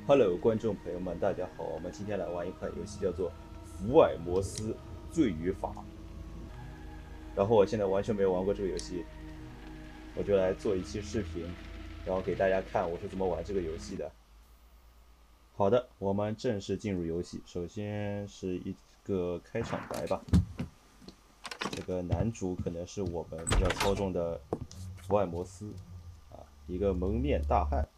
Hello，观众朋友们，大家好。我们今天来玩一款游戏，叫做《福尔摩斯罪与法》。然后我现在完全没有玩过这个游戏，我就来做一期视频，然后给大家看我是怎么玩这个游戏的。好的，我们正式进入游戏。首先是一个开场白吧。这个男主可能是我们要操纵的福尔摩斯啊，一个蒙面大汉。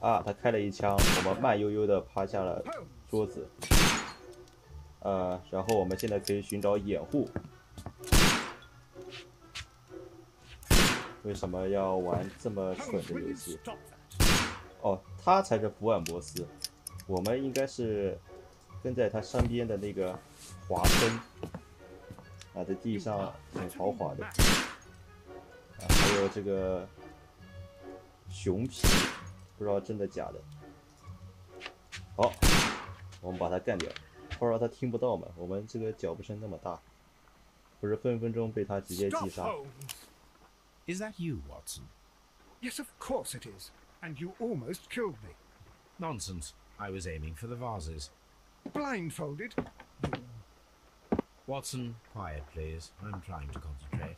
啊，他开了一枪，我们慢悠悠的趴下了桌子。然后我们现在可以寻找掩护。为什么要玩这么蠢的游戏？哦，他才是福尔摩斯，我们应该是跟在他身边的那个华生啊，在地上挺豪华的。啊，还有这个熊皮，不知道真的假的。好，我们把他干掉，不知道他听不到嘛？我们这个脚步声那么大，不是分分钟被他直接击杀。Is that you, Watson? Yes, of course it is. And you almost killed me. Nonsense. I was aiming for the vases. Blindfolded? Watson, quiet, please. I'm trying to concentrate.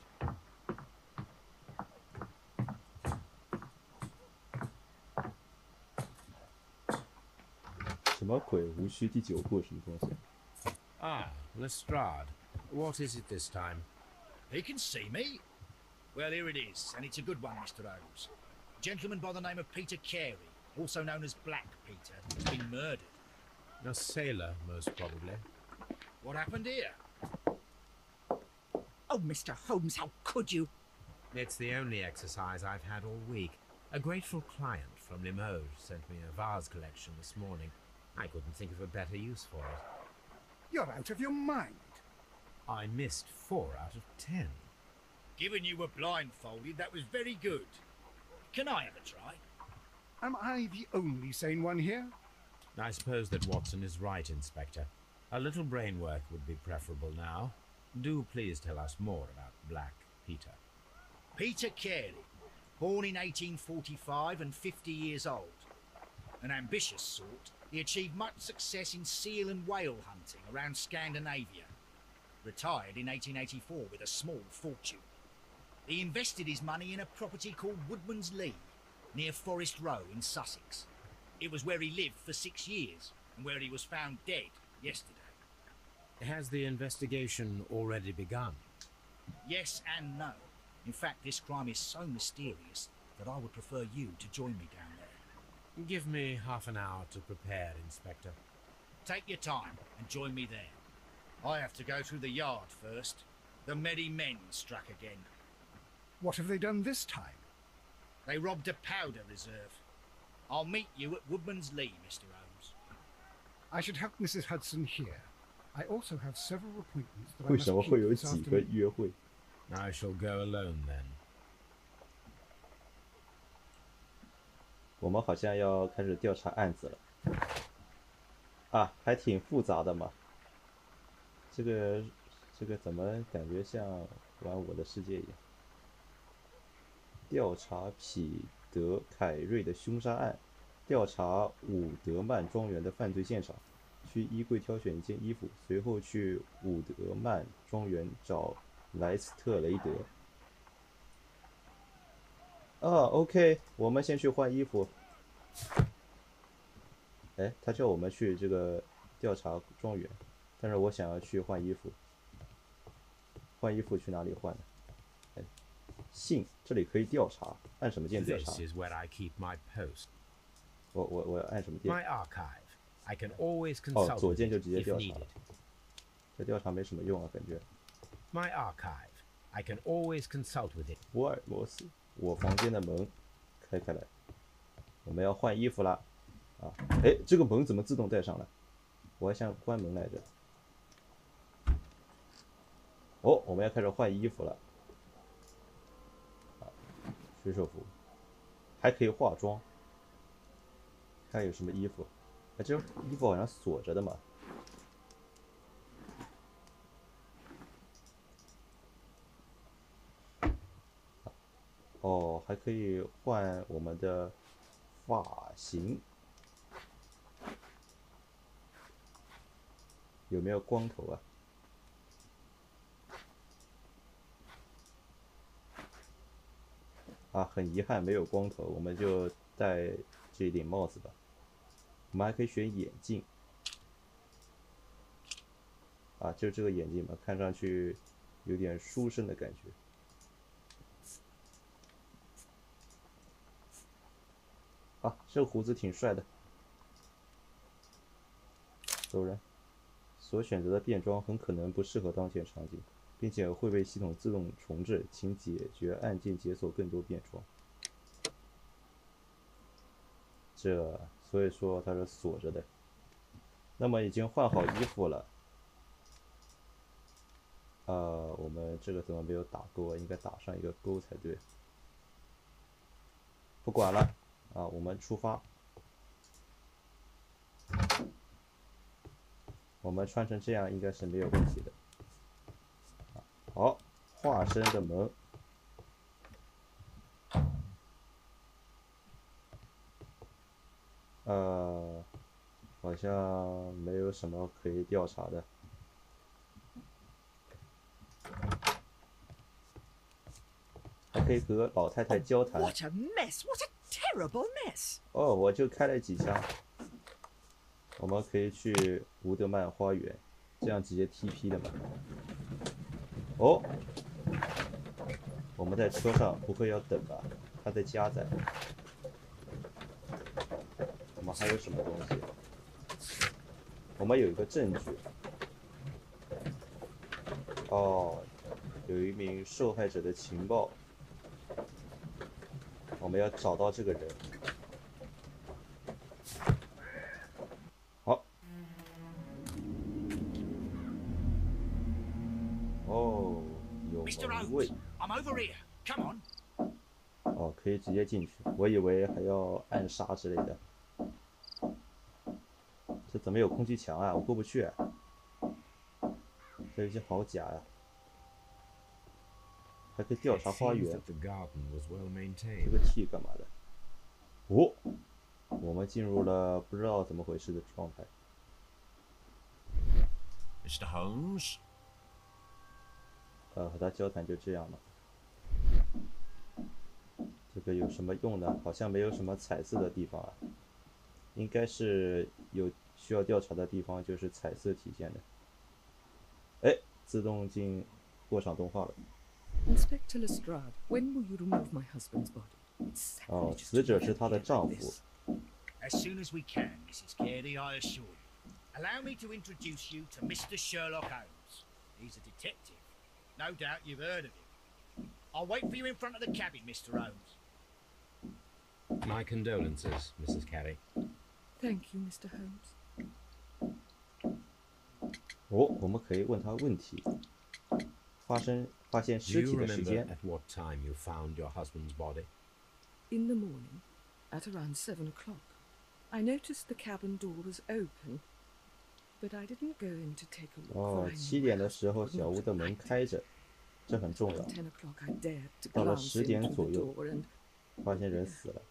什么鬼？无需第9部什么东西？ Ah, Lestrade. What is it this time? He can see me. Well, here it is, and it's a good one, Mr. Holmes. A gentleman by the name of Peter Carey, also known as Black Peter, has been murdered. A sailor, most probably. What happened here? Oh, Mr. Holmes, how could you? It's the only exercise I've had all week. A grateful client from Limoges sent me a vase collection this morning. I couldn't think of a better use for it. You're out of your mind. I missed 4 out of 10. Given you were blindfolded, that was very good. Can I have a try? Am I the only sane one here? I suppose that Watson is right, Inspector. A little brain work would be preferable now. Do please tell us more about Black Peter. Peter Carey, born in 1845 and 50 years old. An ambitious sort, he achieved much success in seal and whale hunting around Scandinavia. Retired in 1884 with a small fortune. He invested his money in a property called Woodman's Lee, near Forest Row in Sussex. It was where he lived for 6 years, and where he was found dead yesterday. Has the investigation already begun? Yes and no. In fact, this crime is so mysterious that I would prefer you to join me down there. Give me half an hour to prepare, Inspector. Take your time and join me there. I have to go through the yard first. The Medi men struck again. What have they done this time? They robbed a powder reserve. I'll meet you at Woodman's Lee, Mr. Holmes. I should have Mrs. Hudson here. I also have several appointments that I 为 must 什么会 keep 有 this 几个 afternoon. 约会？ I shall go alone then. 我们好像要开始调查案子了。啊，还挺复杂的嘛。这个怎么感觉像玩《我的世界》一样？调查彼得·凯瑞的凶杀案，调查伍德曼庄园的犯罪现场，去衣柜挑选一件衣服，随后去伍德曼庄园找莱斯特雷德。OK， 我们先去换衣服。哎，他叫我们去这个调查庄园，但是我想要去换衣服。换衣服去哪里换呢？哎，信这里可以调查，按什么键调查 This？ is where I keep my post. 我要按什么键？ My archive. I can always 哦， consult 左 with 键就 it 直接 if 调查 needed. 了。这调查没什么用啊，感觉。 My archive. I can always consult with it. 福尔摩斯，我房间的门开开来，我们要换衣服啦。啊，哎，这个门怎么自动带上来？我还想关门来着。哦，我们要开始换衣服了。啊，水手服，还可以化妆。看有什么衣服？哎，这衣服好像锁着的嘛。哦，还可以换我们的发型。有没有光头啊？啊，很遗憾没有光头，我们就戴这一顶帽子吧。我们还可以选眼镜。啊，就这个眼镜吧，看上去有点书生的感觉。啊，这胡子挺帅的。走人。所选择的变装很可能不适合当前场景，并且会被系统自动重置，请解决按键解锁更多变装。所以说它是锁着的。那么已经换好衣服了。我们这个怎么没有打勾啊？应该打上一个勾才对。不管了，啊，我们出发。我们穿成这样应该是没有问题的。好，化身的门。好像没有什么可以调查的。还可以和老太太交谈。What a mess! What a terrible mess! 哦，我就开了几枪。我们可以去伍德曼花园，这样直接 TP 的嘛。哦，我们在车上不会要等吧？他在加载。我们还有什么东西？我们有一个证据。哦，有一名受害者的情报。我们要找到这个人。好。哦，有门卫。I'm over here. Come on. 哦，可以直接进去，我以为还要暗杀之类的。这怎么有空气墙啊？我过不去。这游戏好假呀！还可以调查花园。这个 T 干嘛的？哦，我们进入了不知道怎么回事的状态。Mr. Holmes？ 和他交谈就这样了。这个有什么用呢？好像没有什么彩色的地方啊。应该是有需要调查的地方，就是彩色体现的。哎，自动进过场动画了。Inspector Lestrade, when will you remove my husband's body? 哦，死者是她的丈夫。As soon as we can, Mrs. Carey, I assure you. Allow me to introduce you to Mr. Sherlock Holmes. He's a detective. No doubt you've heard of him. I'll wait for you in front of the cabin, Mr. Holmes. My condolences, Mrs. Carey. Thank you, Mr. Holmes. 哦，我们可以问他问题。发现尸体的时间。 Do you remember at what time you found your husband's body? In the morning, at around 7 o'clock. I noticed the cabin door was open, but I didn't go in to take a look. 哦，7点的时候小屋的门开着，这很重要。到了10点左右，发现人死了。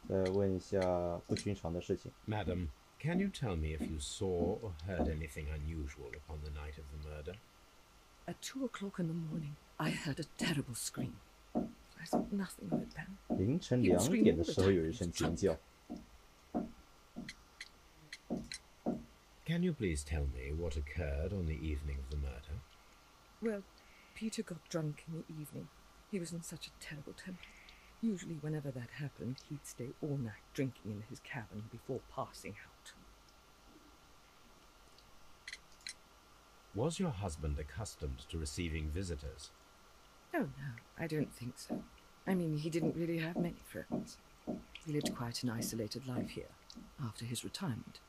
再问一下不寻常的事情。 Madam, can you tell me if you saw or heard anything unusual upon the night of the murder? At 2 o'clock in the morning, I heard a terrible scream. I thought nothing of it then. 凌晨2点的时候有一声尖叫。 Can you please tell me what occurred on the evening of the murder? Well, Peter got drunk in the evening. He was in such a terrible temper. Usually whenever that happened, he'd stay all night drinking in his cabin before passing out. Was your husband accustomed to receiving visitors? Oh, no, I don't think so. I mean, he didn't really have many friends. He lived quite an isolated life here, after his retirement.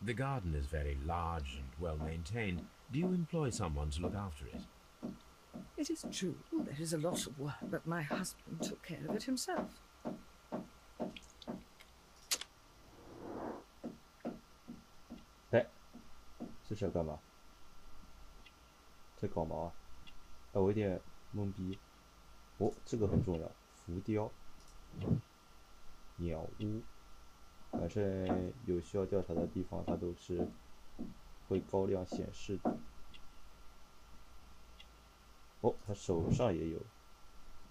The garden is very large and well maintained. Do you employ someone to look after it? It is true, there is a lot of work, but my husband took care of it himself. 哎，这是要干嘛？在搞毛啊？我有点懵逼。哦，这个很重要，浮雕、鸟屋。反正有需要调查的地方，它都是会高亮显示的。哦，他手上也有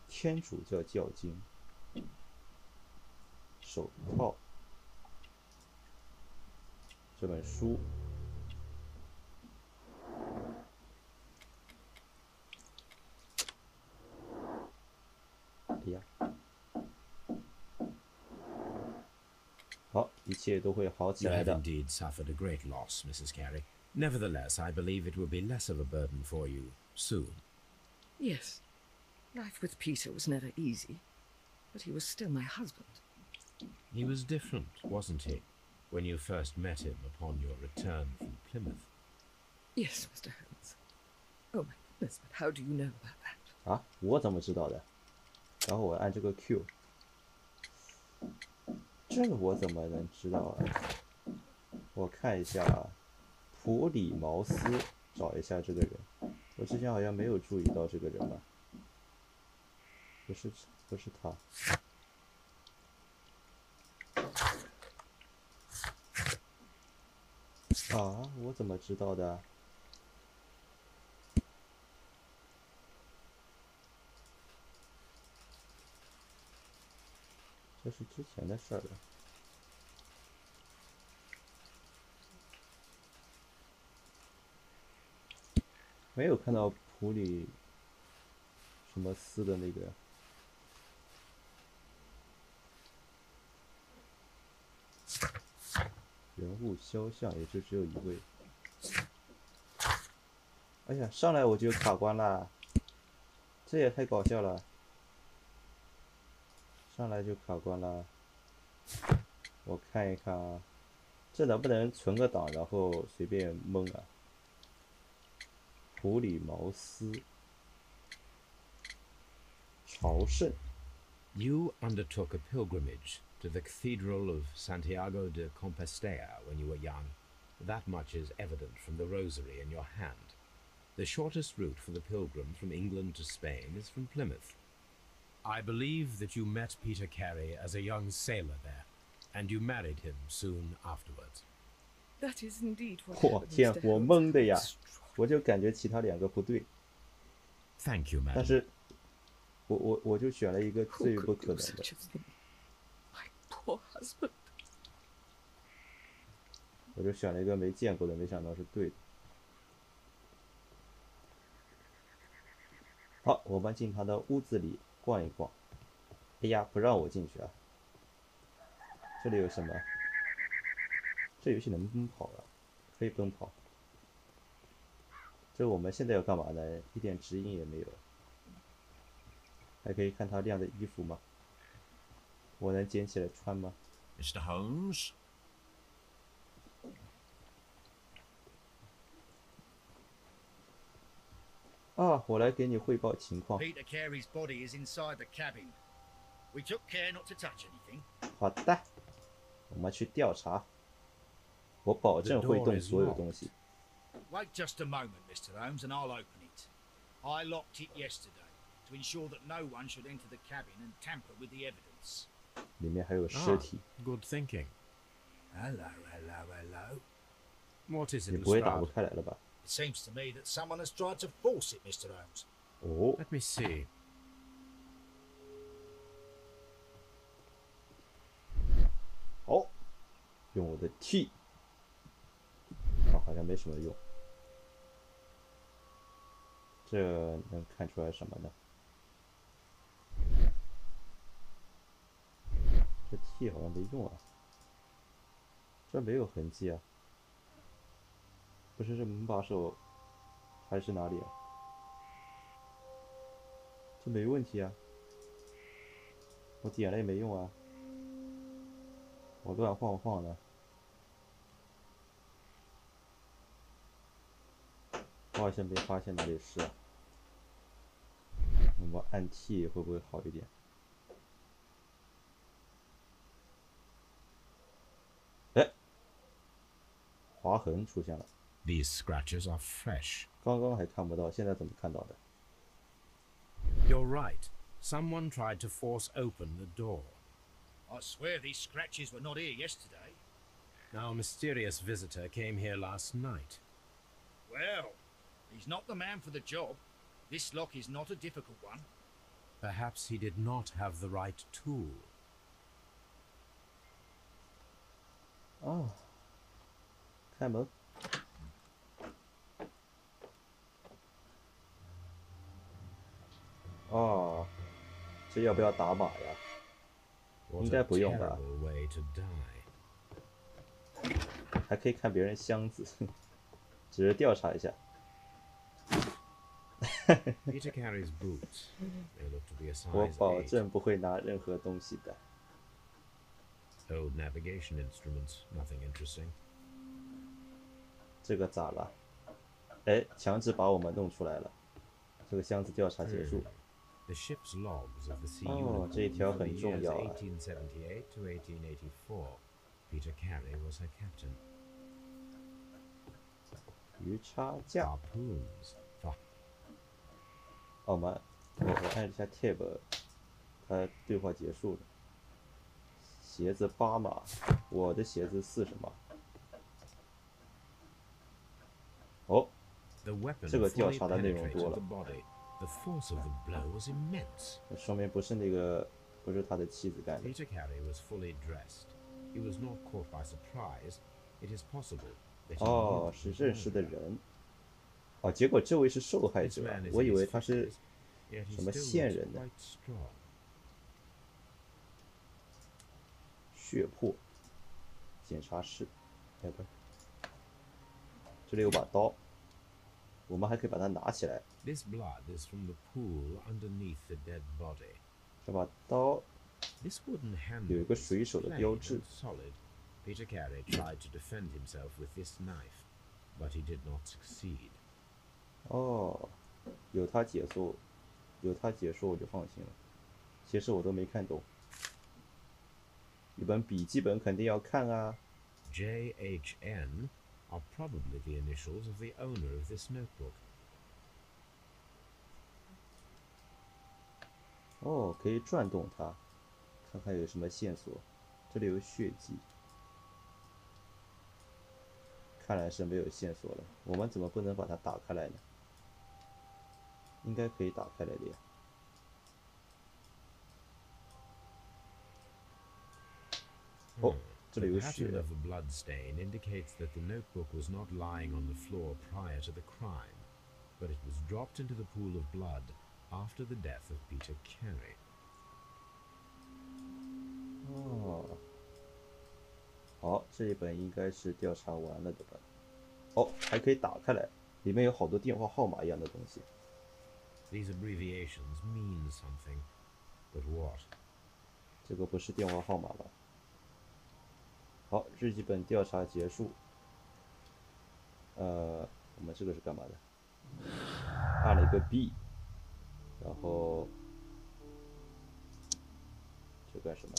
天主教教经、手套这本书。哎呀，好，一切都会好起 You 来 have 的。 indeed suffered a great loss, Mrs. Carey. Nevertheless, I believe it will be less of a burden for you soon. Yes, life with Peter was never easy, but he was still my husband. He was different, wasn't he, when you first met him upon your return from Plymouth? Yes, Mr. Holmes. Oh my goodness, but how do you know about that? 啊，我怎么知道的？然后我按这个 Q， 这个我怎么能知道啊？我看一下普里茅斯，找一下这个人。我之前好像没有注意到这个人吧？不是他。啊，我怎么知道的？这是之前的事儿了。没有看到普里什么斯的那个。人物肖像也就只有一位。哎呀，上来我就卡关了，这也太搞笑了！上来就卡关了。我看一看啊，这能不能存个档，然后随便蒙啊？普里茅斯朝圣。You undertook a pilgrimage to the Cathedral of Santiago de Compostela when you were young. That much is evident from the rosary in your hand. The shortest route for the pilgrim from England to Spain is from Plymouth. I believe that you met Peter Carey as a young sailor there, and you married him soon afterwards. That is indeed what 我 happened, 天， Mr. 我 Holmes. 蒙的呀！ Extraordinary. 我就感觉其他两个不对， Thank you, 但 madam. 是我就选了一个 Who 最不 could 可 do 能的。 such a thing? My poor husband. 我就选了一个没见过的，没想到是对的。好，我们进他的屋子里逛一逛。哎呀，不让我进去啊！这里有什么？这游戏能奔跑啊？可以奔跑。这我们现在要干嘛呢？一点指引也没有。还可以看他晾的衣服吗？我能捡起来穿吗？ Mr. Holmes? 啊，我来给你汇报情况。 Peter Carey's body is inside the cabin. We took care not to touch anything. 好的，我们去调查。我保证会动所有东西。 Wait just a moment, Mr. Holmes, and I'll open it. I locked it yesterday to ensure that no one should enter the cabin and tamper with the evidence. 里面还有尸体， Good thinking. Hello, hello, hello. What is 你 it, 不会打不 Lestrade? 开来了吧？ It seems to me that someone has tried to force it, Mr. Holmes. 哦， Let me see. 好，用我的 T， 啊，好像没什么用。这能看出来什么呢？这 T 好像没用啊，这没有痕迹啊。不是这门把手，还是哪里啊？这没问题啊，我点了也没用啊。我乱晃晃的，我好像没发现哪里是啊。我们按 T 会不会好一点？哎，划痕出现了， These scratches are fresh. 刚刚还看不到，现在怎么看到的？ You're right. Someone tried to force open the door. I swear these scratches were not here yesterday. Our mysterious visitor came here last night. Well, he's not the man for the job. This lock is not a difficult one. Perhaps he did not have the right tool. 哦，开门。哦，这要不要打码呀？ What 应该 a 不用吧？ terrible way to die. 还可以看别人箱子，只是调查一下。 Peter carries boots. They look to be a 我 size 保 8. 证不会拿任何东西的。 Old navigation instruments, nothing interesting. 这个咋了？哎，强制把我们弄出来了。这个箱子调查结束。 The ship's logs of the Sea 哦， Unicorn 这一条 for the 很重 years 要啊。 1878 to 1884. Peter Carey was her captain. 鱼叉架。 Harpoons for 哦，我按一下 Tab， 它对话结束了。鞋子8码，我的鞋子40码。哦， the weapon 这个调 fully 查的内容 penetrated 多 the 了， body. The force of the blow was immense. 说明不是他的妻子干的。 Peter Carey was fully dressed. He was not caught by surprise. It is possible that he 哦， knew 是 the 认识的 murderer. 人。哦，结果这位是受害 This 者啊 man，is 我 in 以 his 为他是 50s, yet he 什么 still 线 looks 人呢？ quite strong. 血泊检查室，哎不，这里有把刀，我们还可以把它拿起来。 This blood is from the pool underneath the dead body. 这把刀 This wooden 有一 handle 个 is 水手的 plain 标志 and。solid. Peter Carey tried to defend himself with this knife, but he did not succeed. 哦，有他解说我就放心了。其实我都没看懂。一本笔记本肯定要看啊。 JHN are probably the initials of the owner of this notebook. 哦，可以转动它，看看有什么线索。这里有血迹，看来是没有线索了。我们怎么不能把它打开来呢？应该可以打开来的呀。哦，这 The 里有 pattern 血。 of the blood stain indicates that the notebook was not lying on the floor prior to the crime, but it was dropped into the pool of blood after the death of Peter Carey. 哦，好，这一本应该是调查完了的吧？哦，还可以打开来，里面有好多电话号码一样的东西。 These abbreviations mean something, but what? 这个不是电话号码吧？好，日记本调查结束。我们这个是干嘛的？按了一个 B， 然后这干什么？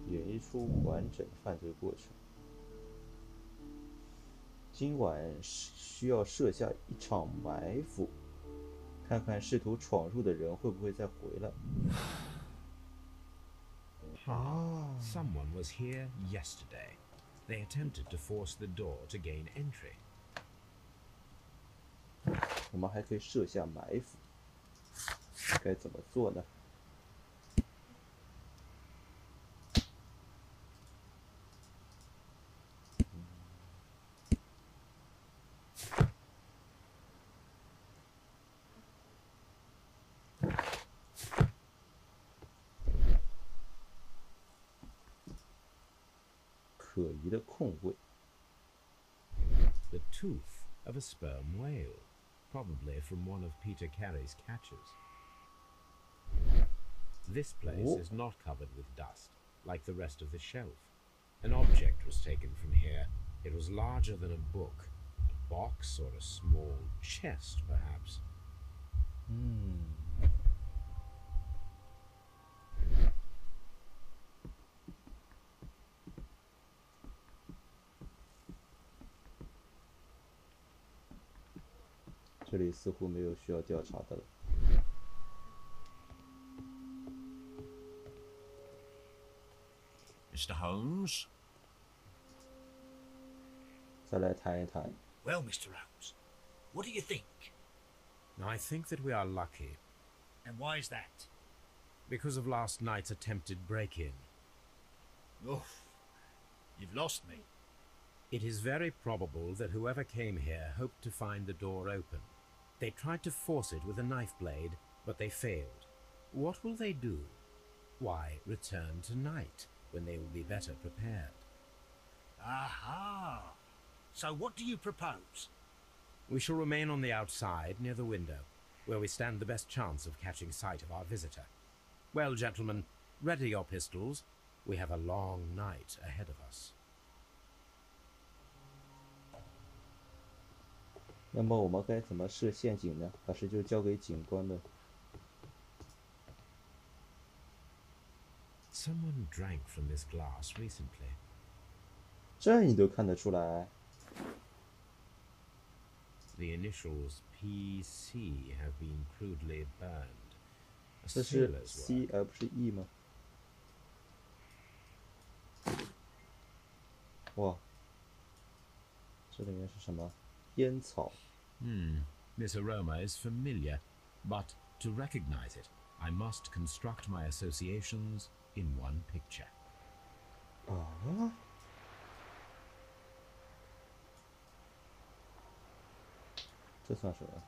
演绎出完整犯罪过程。今晚需要设下一场埋伏，看看试图闯入的人会不会再回来。 Someone was here yesterday. They attempted to force the door to gain entry. 我们还可以设下埋伏，该怎么做呢？可疑的空位。 The tooth of a sperm whale, probably from one of Peter Carey's catches. This place Oh. is not covered with dust, like the rest of the shelf. An object was taken from here. It was larger than a book, a box or a small chest, perhaps. 这里似乎没有需要调查的了。Mr. Holmes? 再来谈一谈。 Well, Mr. Holmes, what do you think? I think that we are lucky And why is that? because of last night's attempted break-in. Oh, you've lost me. It is very probable that whoever came here hoped to find the door open. They tried to force it with a knife blade, but they failed. What will they do? Why, return tonight, when they will be better prepared. Aha! So what do you propose? We shall remain on the outside, near the window, where we stand the best chance of catching sight of our visitor. Well, gentlemen, ready your pistols. We have a long night ahead of us. 那么我们该怎么设陷阱呢？还是就交给警官们？ Someone drank from this glass recently. 这你都看得出来？ The initials PC have been crudely burned. A 这是 sailor's C work. 而不是 E 吗？哇，这里面是什么？烟草。 This aroma is familiar, but to recognize it, I must construct my associations in one picture. 啊？这算什么？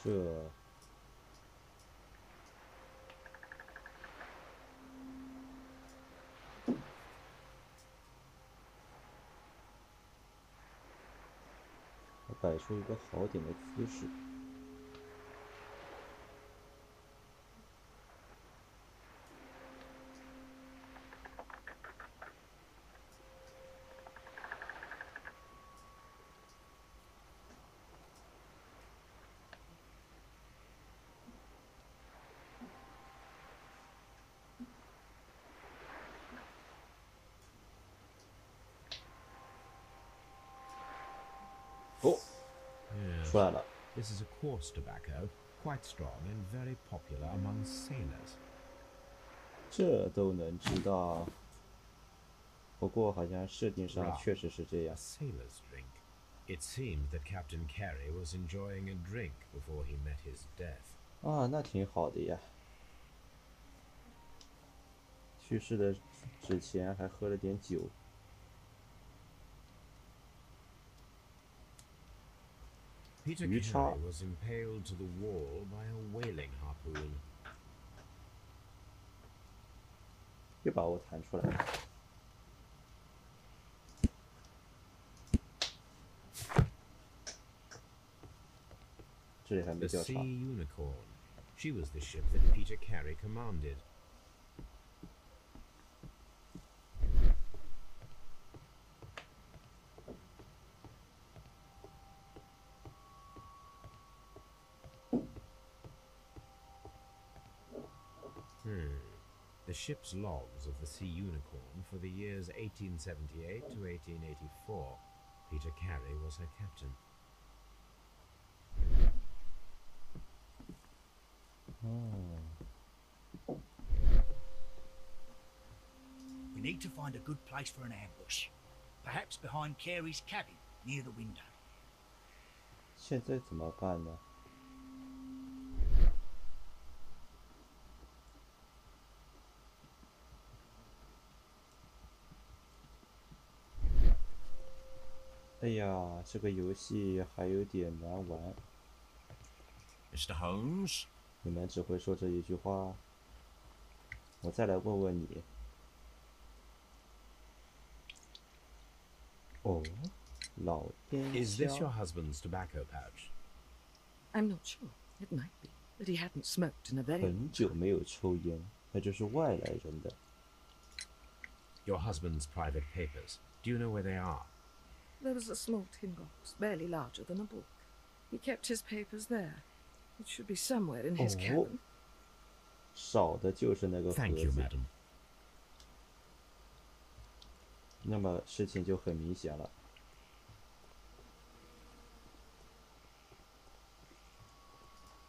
这要摆出一个好点的姿势。哦， Yes. 出来了。 This is a coarse tobacco, quite strong and very popular among sailors. 这都能知道。不过好像设定上 Right. 确实是这 A 样。 sailor's drink. It seemed that Captain Carey was enjoying a drink before he met his death. 啊，那挺好的呀。去世的之前还喝了点酒。 Peter You Carey chop. was impaled to the wall by a whaling harpoon. 又把我弹出来了。这里还没 The 调 Sea 查。 Unicorn. She was the ship that Peter Carey commanded. The ship's logs of the Sea Unicorn for the years 1878 to 1884. Peter Carey was her captain. 哦， We need to find a good place for an ambush. Perhaps behind Carey's cabin, near the window. 现在怎么办呢？哎呀，这个游戏还有点难玩。 Mr. Holmes? 你们只会说这一句话。我再来问问你。哦，老烟 Is this your 枪。 husband's tobacco pouch? I'm not sure. It might be that he hadn't smoked in a very 很久没有抽烟，那就是外来人的。 Your husband's private papers. Do you know where they are? There was a small tin box, barely larger than a book. He kept his papers there. It should be somewhere in his Oh. cabin. 少的就是那个盒 Thank you, 子。 madam. 那么事情就很明显了。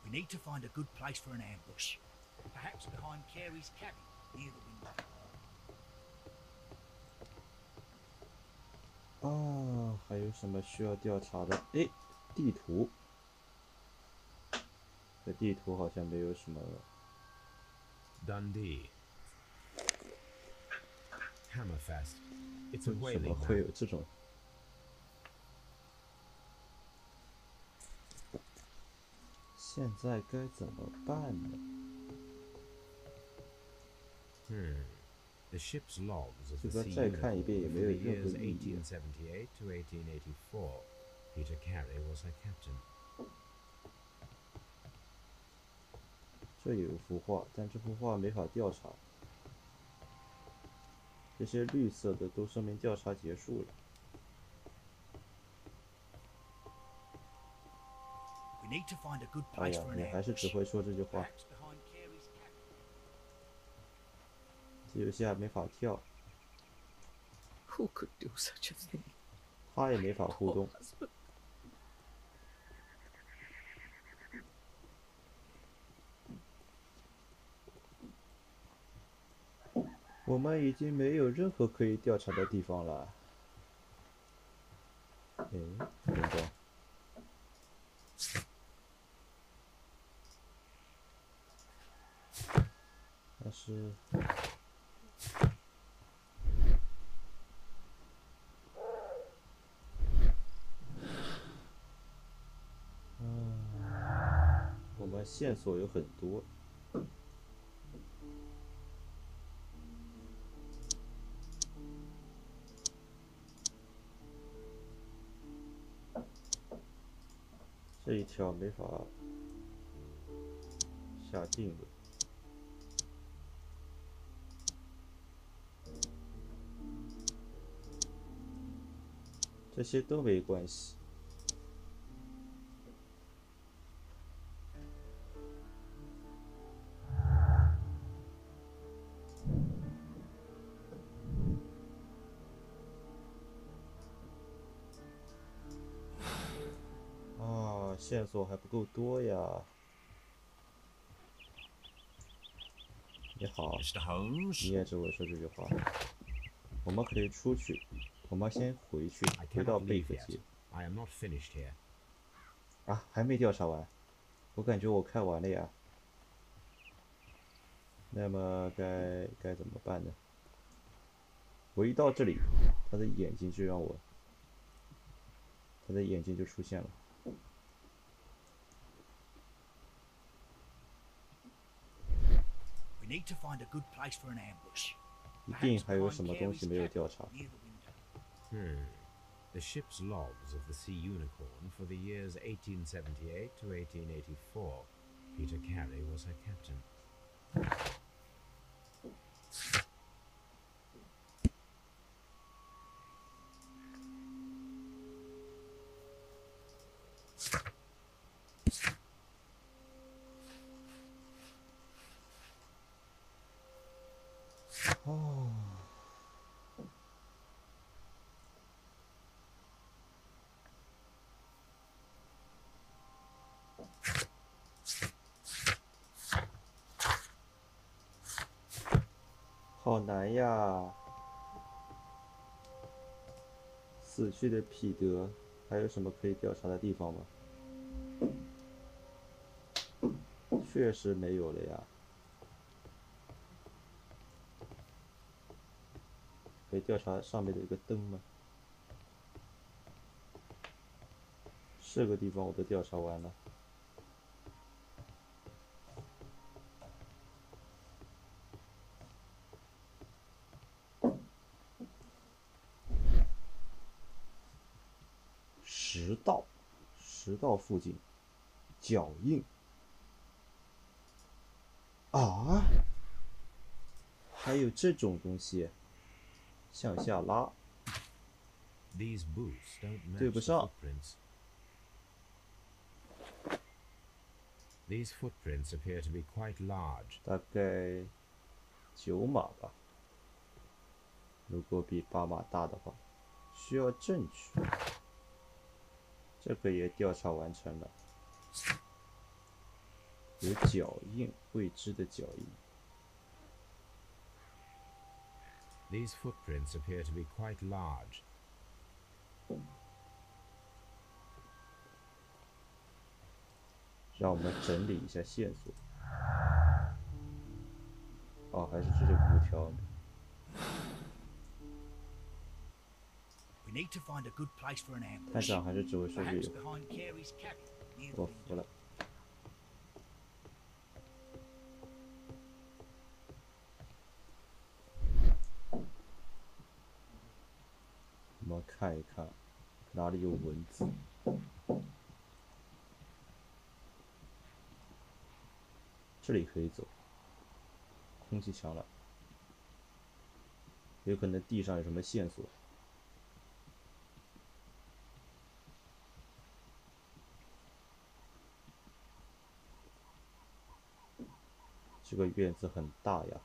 We need to find a good place for an ambush. Perhaps behind Carey's cabin, near the window. 啊，还有什么需要调查的？哎，地图。这地图好像没有什么。Dundee. Hammerfest. It's a 怎么 whaling 会 map. 有这种？现在该怎么办呢？ The ship's logs of 这 the 个 Sea 再看一 Unicorn 遍也 for 没有 the 任何 years 意义。 1878 to 1884. Peter Carey was her captain. 这有一幅画，但这幅画没法调查。这些绿色的都说明调查结束了。 We need to find a good 哎 place 呀， for 你 an 还是只 ambush. 会说这句话。 Perhaps behind Carey's cabin. 这游戏还没法跳， Who could do such a thing? 他也没法互 Poor 动。 husband. 我们已经没有任何可以调查的地方了。哎，等等，但是，我们线索有很多。 这一条没法下定论。这些都没关系。线索还不够多呀。你好， Mr. Holmes? 你也只会说这句话。我们可以出去，我们先回去， I 回到 cannot 贝 leave 克 yet. 街。 I am not finished here. 啊，还没调查完，我感觉我看完了呀。那么该怎么办呢？我一到这里，他的眼睛就让我，他的眼睛就出现了。 We need to find a good place for an ambush. 一定 Perhaps 还有 behind 什么东 Carey's 西没有 cabin, 调查。 near the window. The ship's logs of the Sea Unicorn for the years 1878 to 1884. Peter Carey was her captain. Oh. 好难呀！死去的彼得，还有什么可以调查的地方吗？确实没有了呀。可以调查上面的一个灯吗？这个地方我都调查完了。食道附近，脚印。啊？还有这种东西？向下拉。 These boots don't match 对不 the 上。 footprints. These footprints appear to be quite large. 大概9码吧。如果比8码大的话，需要证据。这个也调查完成了。有脚印，未知的脚印。 These footprints appear to be quite large. 让我们整理一下线索。哦，还是这5条。 We need to find a good place for an 探 ambush. 长还是只会说这 Perhaps 个， behind Carey's cabin near the 我 window. 服了。我们看一看哪里有文字。这里可以走，空气强了，有可能地上有什么线索。这个院子很大呀，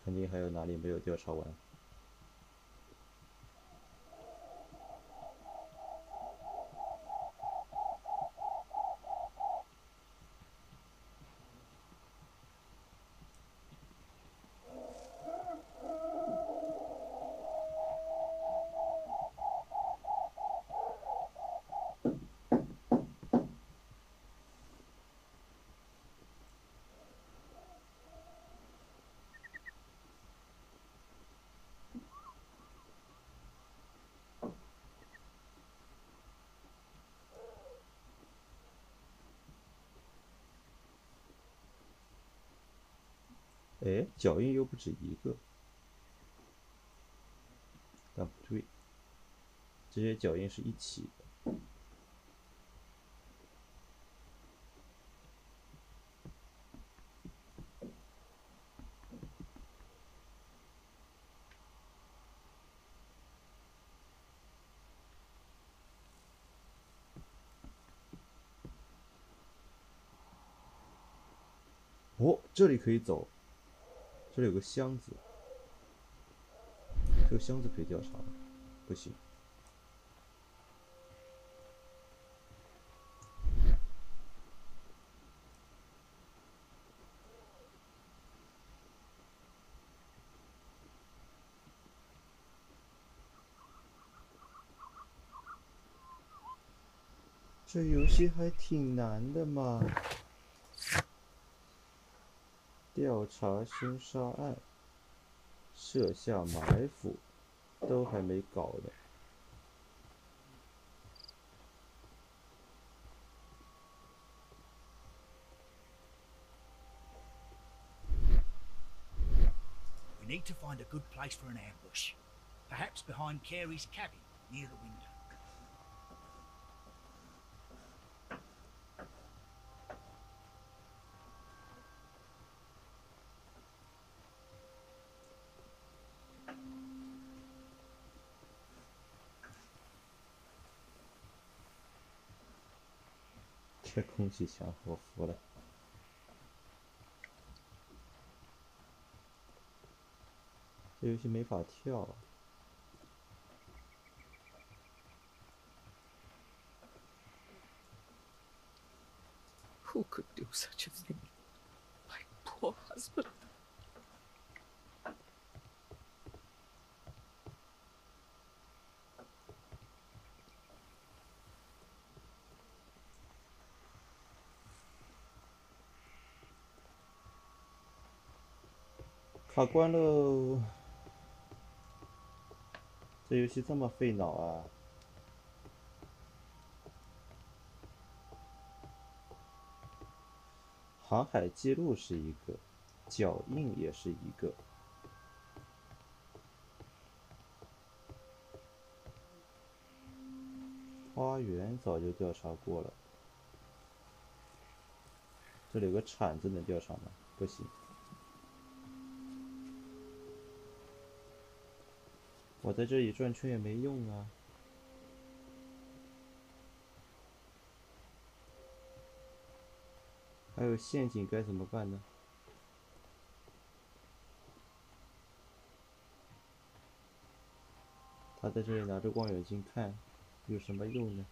肯定还有哪里没有调查完。哎，脚印又不止一个，但不对，这些脚印是一起的。哦，这里可以走，这里有个箱子，这个箱子可以调查吗？不行。这游戏还挺难的嘛。调查凶杀案，设下埋伏，都还没搞呢。We need to find a good place for an ambush. Perhaps behind Carey's cabin near the window. 这空气墙，我服了。这游戏没法跳。Who could do such a thing? My poor husband. 卡关喽！这游戏这么费脑啊！航海记录是一个，脚印也是一个。花园早就调查过了。这里有个铲子能调查吗？不行。我在这里转圈也没用啊。还有陷阱该怎么办呢？他在这里拿着望远镜看，有什么用呢？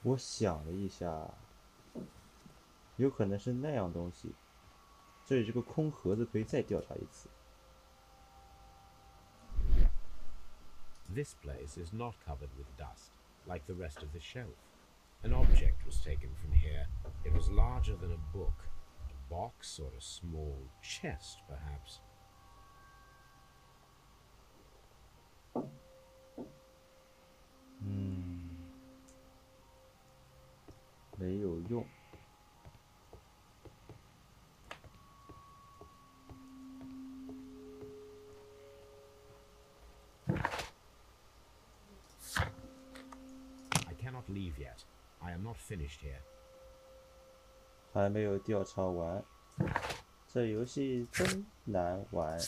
我想了一下，有可能是那样东西。这里这个空盒子可以再调查一次。 This place is not covered with dust, like the rest of the shelf. An object was taken from here. It was larger than a book, a box or a small chest, perhaps. 没有用。I cannot leave yet. I am not finished here. 还没有调查完，这游戏真难玩。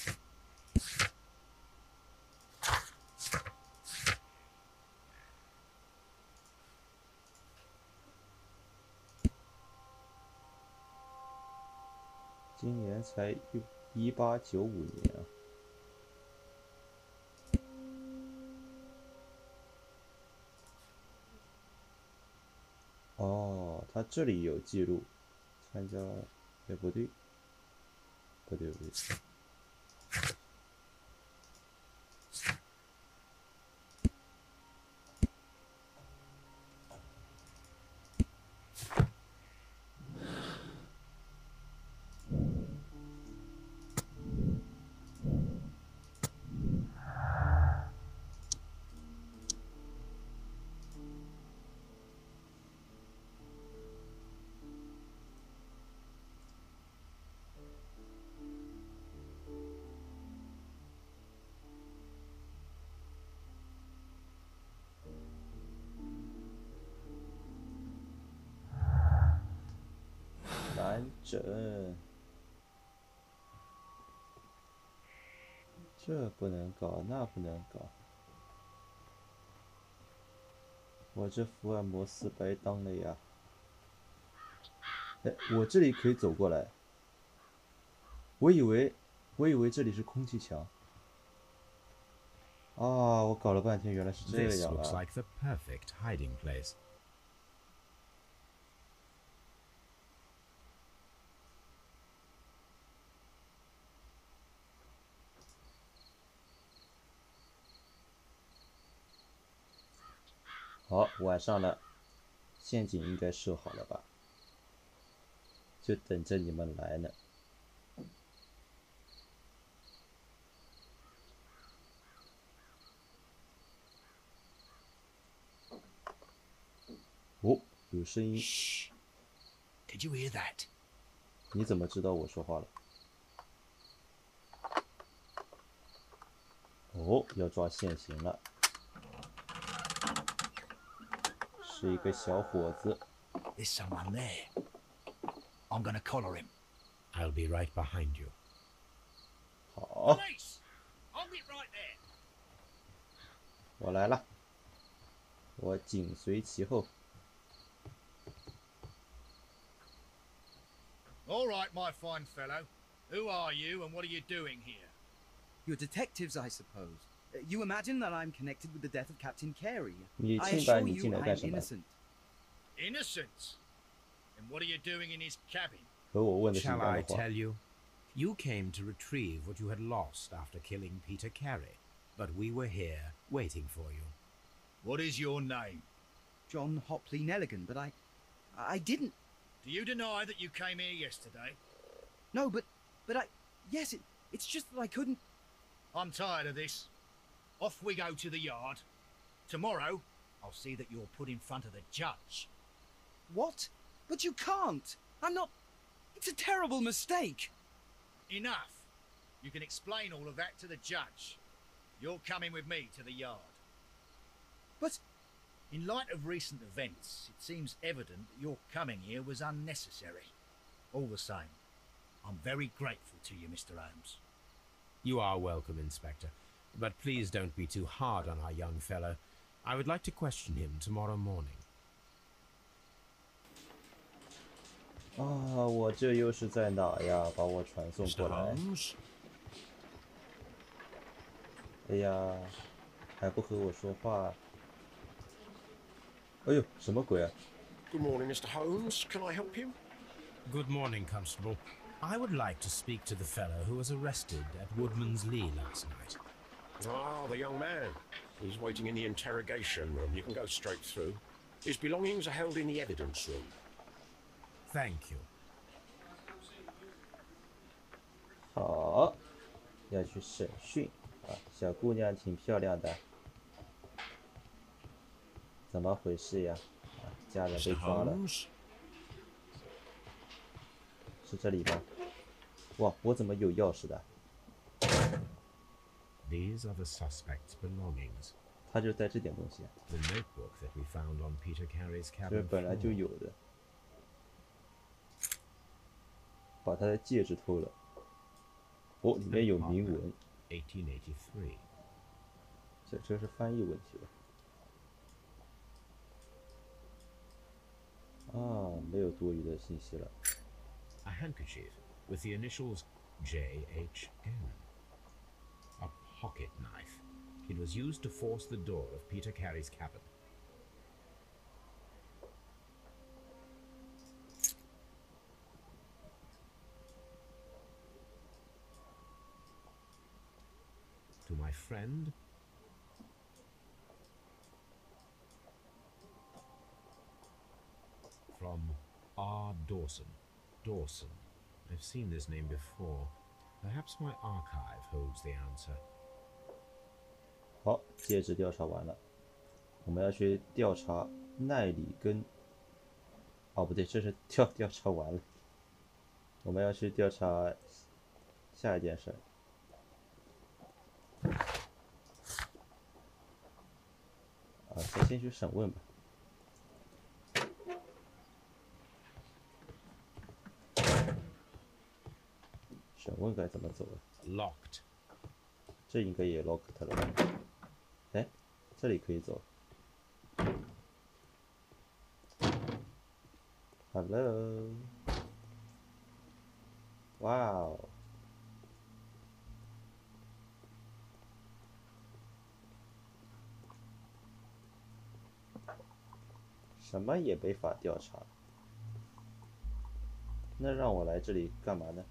今年才1895年啊。哦，他这里有记录，参加，哎，不对，不对，不对。难整，这不能搞，那不能搞，我这福尔摩斯白当了呀！哎，我这里可以走过来，我以为这里是空气墙。啊，我搞了半天，原来是这 This 样 looks 啊！ like the perfect hiding place. 好，晚上了，陷阱应该设好了吧？就等着你们来呢。哦，有声音。 Shh. Did you hear that? 你怎么知道我说话了？哦，要抓现行了，是一个小伙子。 There's someone there. I'm gonna collar him. I'll be right behind you. 好， Police! Hold it right there. 我来了，我紧随其后。 All right, my fine fellow. Who are you and what are you doing here? You're detectives, I suppose. You imagine that I'm connected with the death of Captain Carey. 你 I 清白， assure 你进 you 来干 I'm 什么？ innocent. Innocent? And what are you doing in his cabin? 和我问的是一 Shall 样 I 的话。 tell you? You came to retrieve what you had lost after killing Peter Carey, but we were here waiting for you. What is your name? John Hopley Nelligan, but I didn't. Do you deny that you came here yesterday? No, but yes, it's just that I couldn't. I'm tired of this. Off we go to the yard. Tomorrow, I'll see that you're put in front of the judge. What? But you can't. I'm not. It's a terrible mistake. Enough. You can explain all of that to the judge. You're coming with me to the yard. But In light of recent events, it seems evident that your coming here was unnecessary. All the same, I'm very grateful to you, Mr. Holmes. You are welcome, Inspector, but please don't be too hard on our young fellow. I would like to question him tomorrow morning. 啊，我这又是在哪呀？把我传送 Mr. 过来。 Holmes? 哎呀，还不和我说话。哎呦，什么鬼啊？ Good morning, Mr. Holmes. Can I help you? Good morning, Constable. I would like to speak to the fellow who was arrested at Woodman's Lee last night. Ah, the young man. He's waiting in the interrogation room. You can go straight through. His belongings are held in the evidence room. Thank you. 好，要去审讯啊，小姑娘挺漂亮的，怎么回事呀？啊，家人被 Mr. 抓了， Holmes? 是这里吗？哇，我怎么有钥匙的？ These are the suspect's belongings. 他就带这点东西啊， The notebook that we found on Peter Carey's 这是 cabin 本来就 floor. 有的。把他的戒指偷了。哦，里面有铭文， 1883. 这是翻译问题了。啊，没有多余的信息了。 A handkerchief with the initials JHN. A pocket knife. It was used to force the door of Peter Carey's cabin. To my friend, from R. Dawson. Dawson. I've seen this name before. Perhaps my archive holds the answer. 好，戒指调查完了，我们要去调查奈里根。哦，不对，这是调查完了，我们要去调查下一件事。啊，咱先去审问吧。审问该怎么走啊？ Locked. 这应该也 locked 了吧？哎，这里可以走。Hello， 哇哦，什么也没法调查。那让我来这里干嘛呢？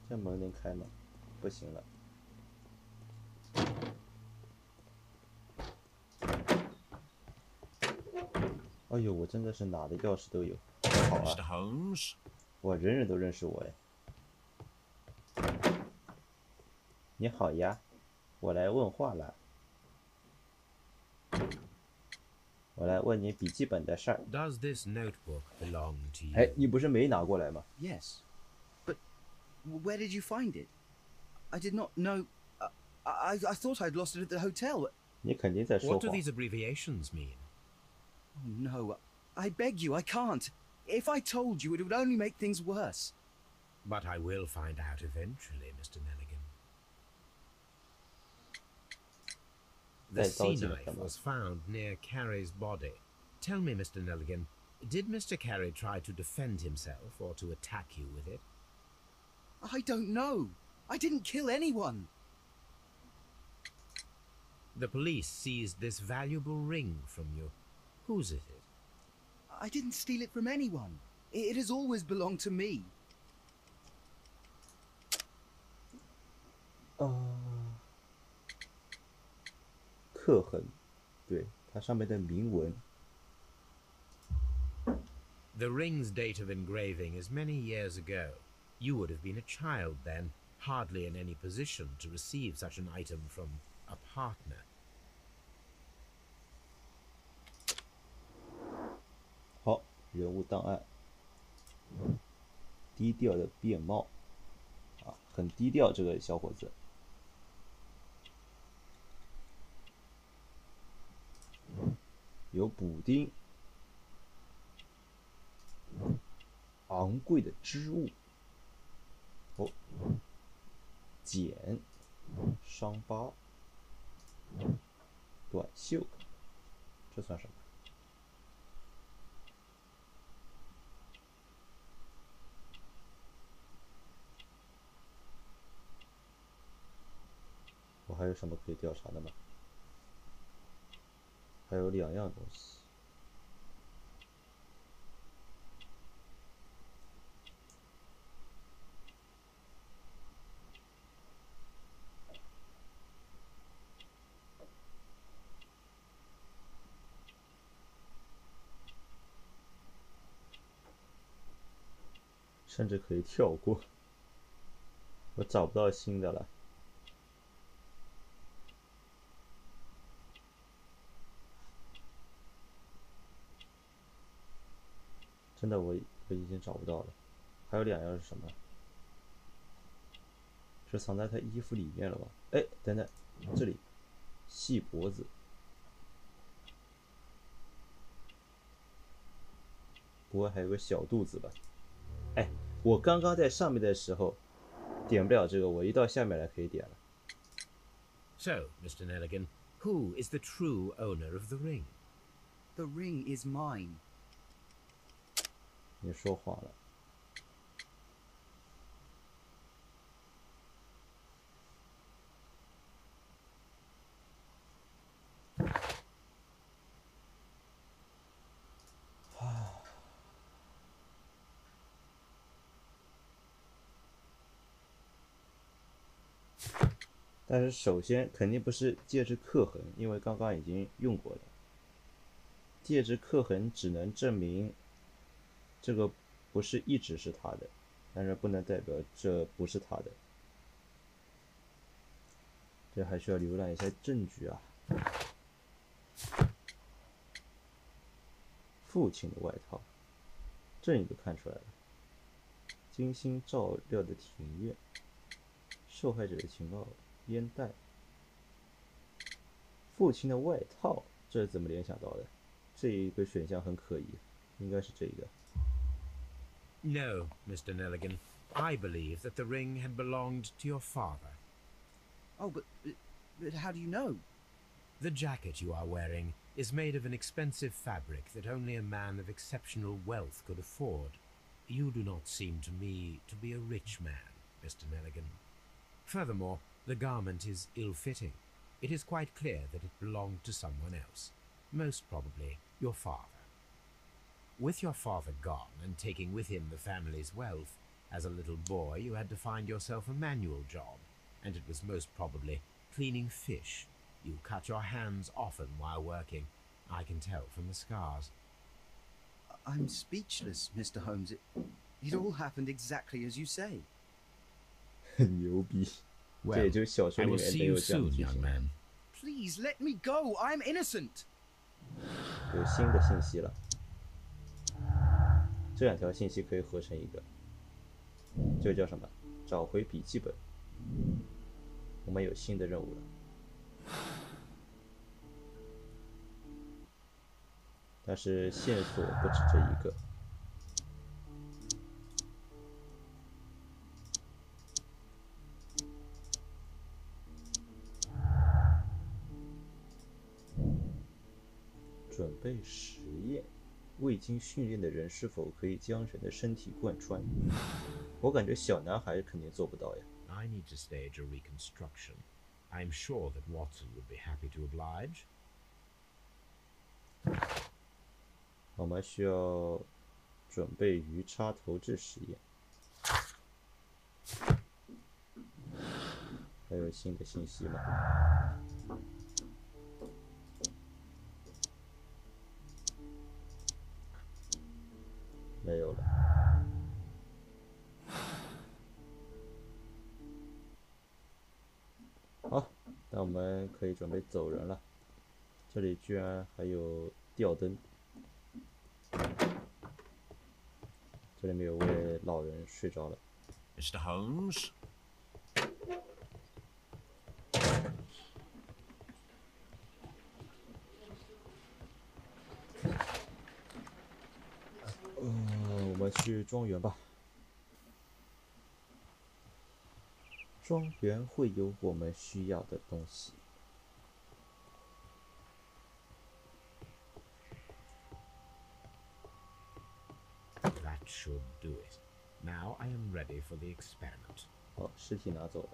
这门能开吗？不行了。哎呦，我真的是哪的钥匙都有，很好 Mr. 啊！ Holmes? 哇，人人都认识我哎。你好呀，我来问话了。我来问你笔记本的事儿。 Does this notebook belong to you? 哎，你不是没拿过来吗？ Yes. But where did you find it? I did not know. I thought I'd lost it at the hotel. 你肯定在说 What do 谎。 these abbreviations mean? Oh, no. I beg you, I can't. If I told you, it would only make things worse. But I will find out eventually, Mr. Nelligan. The 再着 sea 急了 knife 干嘛？ was found near Carey's body. Tell me, Mr. Nelligan, did Mr. Carey try to defend himself or to attack you with it? I don't know. I didn't kill anyone. The police seized this valuable ring from you. Whose is it? I didn't steal it from anyone. It has always belonged to me. 刻痕，对，它上面的铭文。 The ring's date of engraving is many years ago. You would have been a child then, hardly in any position to receive such an item from a partner. 好，人物档案。低调的便帽，啊，很低调这个小伙子。有补丁，昂贵的织物，哦，茧，伤疤，短袖，这算什么？我还有什么可以调查的吗？还有2样东西。甚至可以跳过。我找不到新的了。真的我已经找不到了。还有2样是什么？是藏在他衣服里面了吧？哎，等等，这里，细脖子。不会还有个小肚子吧？哎，我刚刚在上面的时候点不了这个，我一到下面来可以点了。So, Mr. Nelligan, who is the true owner of the ring? The ring is mine. 你说谎了。但是首先肯定不是戒指刻痕，因为刚刚已经用过了。戒指刻痕只能证明这个不是一直是他的，但是不能代表这不是他的。这还需要浏览一下证据啊。父亲的外套，这你都看出来了。精心照料的庭院，受害者的情报。烟袋，父亲的外套，这是怎么联想到的？这一个选项很可疑，应该是这个。No, Mr. Nelligan. I believe that the ring had belonged to your father. Oh, but how do you know? The jacket you are wearing is made of an expensive fabric that only a man of exceptional wealth could afford. You do not seem to me to be a rich man, Mr. Nelligan. Furthermore, the garment is ill-fitting. It is quite clear that it belonged to someone else, most probably your father. With your father gone and taking with him the family's wealth, as a little boy you had to find yourself a manual job, and it was most probably cleaning fish. You cut your hands often while working. I can tell from the scars. I'm speechless, Mr. Holmes. It all happened exactly as you say. 很牛逼。这也就小说 I 里 will 面 see 没 you 有这样的 soon, 剧 young 情。 man. Please let me go. I'm innocent. 有新的信息了，这2条信息可以合成一个。这个叫什么？找回笔记本。我们有新的任务了。但是线索不止这一个。准备实验，未经训练的人是否可以将人的身体贯穿？我感觉小男孩肯定做不到呀。I need to stage a reconstruction. I'm sure that Watson would be happy to oblige. 我们需要准备鱼叉投掷实验。还有新的信息吗？没有了。好，那我们可以准备走人了。这里居然还有吊灯，这里面有位老人睡着了。Mr. Holmes? 我们去庄园吧。庄园会有我们需要的东西。That should do it. Now I am ready for the experiment. 哦，尸体拿走了，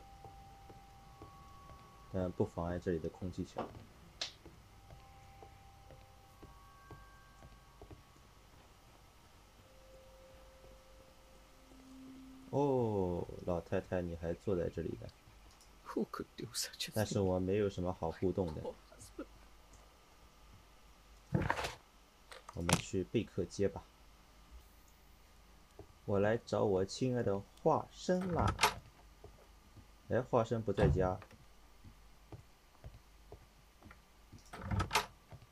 但不妨碍这里的空气强。哦，老太太，你还坐在这里呢。 Who could do such a 但是 thing? 我没有什么好互动的。 Poor husband. 我们去贝克街吧。我来找我亲爱的化身啦！哎，化身不在家。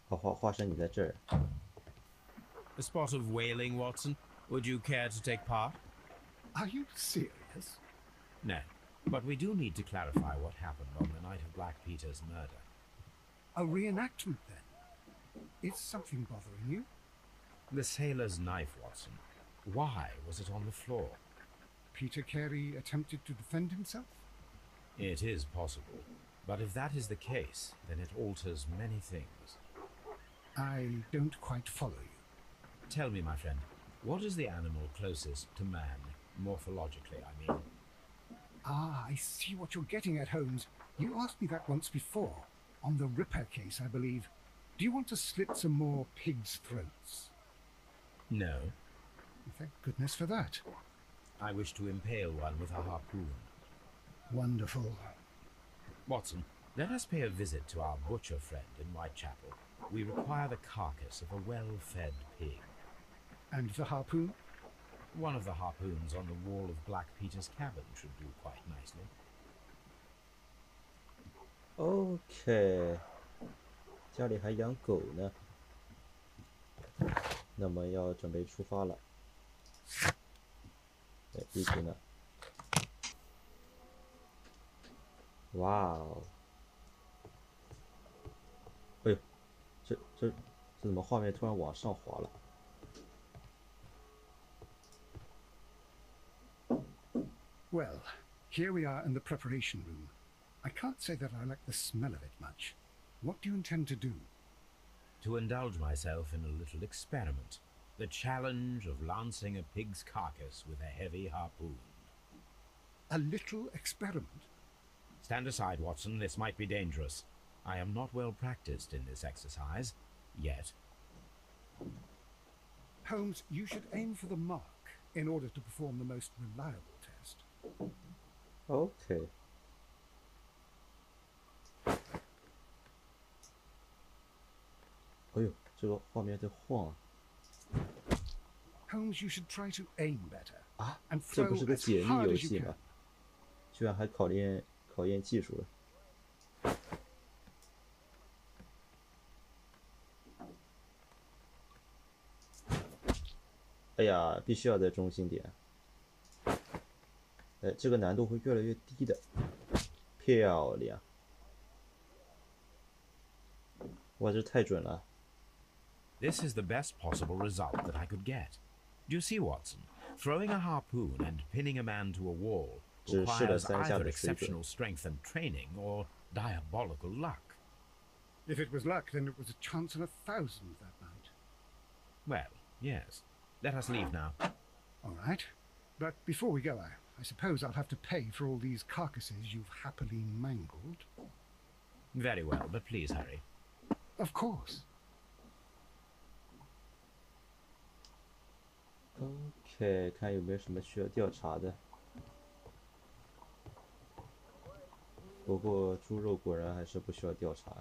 化身你在这儿。A spot of whaling, Watson. Would you care to take part? Are you serious? No, but we do need to clarify what happened on the night of Black Peter's murder. A reenactment, then? Is something bothering you? The sailor's knife, Watson. Why was it on the floor? Peter Carey attempted to defend himself? It is possible. But if that is the case, then it alters many things. I don't quite follow you. Tell me, my friend, what is the animal closest to man, morphologically, I mean? Ah, I see what you're getting at, Holmes. You asked me that once before. On the Ripper case, I believe. Do you want to slit some more pigs' throats? No. Thank goodness for that. I wish to impale one with a harpoon. Wonderful. Watson, let us pay a visit to our butcher friend in Whitechapel. We require the carcass of a well-fed pig. And the harpoon? One of the harpoons on the wall of Black Peter's cabin should do quite nicely. OK， 家里还养狗呢，那么要准备出发了。哎，地图呢？哇哦！哎呦，这怎么画面突然往上滑了？ Well, here we are in the preparation room. I can't say that I like the smell of it much. What do you intend to do? To indulge myself in a little experiment. The challenge of lancing a pig's carcass with a heavy harpoon. A little experiment? Stand aside, Watson. This might be dangerous. I am not well practiced in this exercise. Yet. Holmes, you should aim for the mark in order to perform the most reliable test. OK。哎呦，这个画面在晃啊！ Holmes, you should try to aim better. 啊， And 这 throw 不是个 as 解密 hard 游 as you 戏 can. 吗？居然还考验技术了。哎呀，必须要在中心点。哎，这个难度会越来越低的。漂亮！哇，这太准了。 This is the best possible result that I could get. Do you see, Watson? Throwing a harpoon and pinning a man to a wall 只试了 requires 3下 either 的水准。 exceptional strength and training or diabolical luck. If it was luck, then it was a chance in 1,000 that night. Well, yes. Let us leave now. All right. But before we go, I suppose I'll have to pay for all these carcasses you've happily mangled. Very well, but please hurry. Of course. OK， 看有没有什么需要调查的。不过猪肉果然还是不需要调查。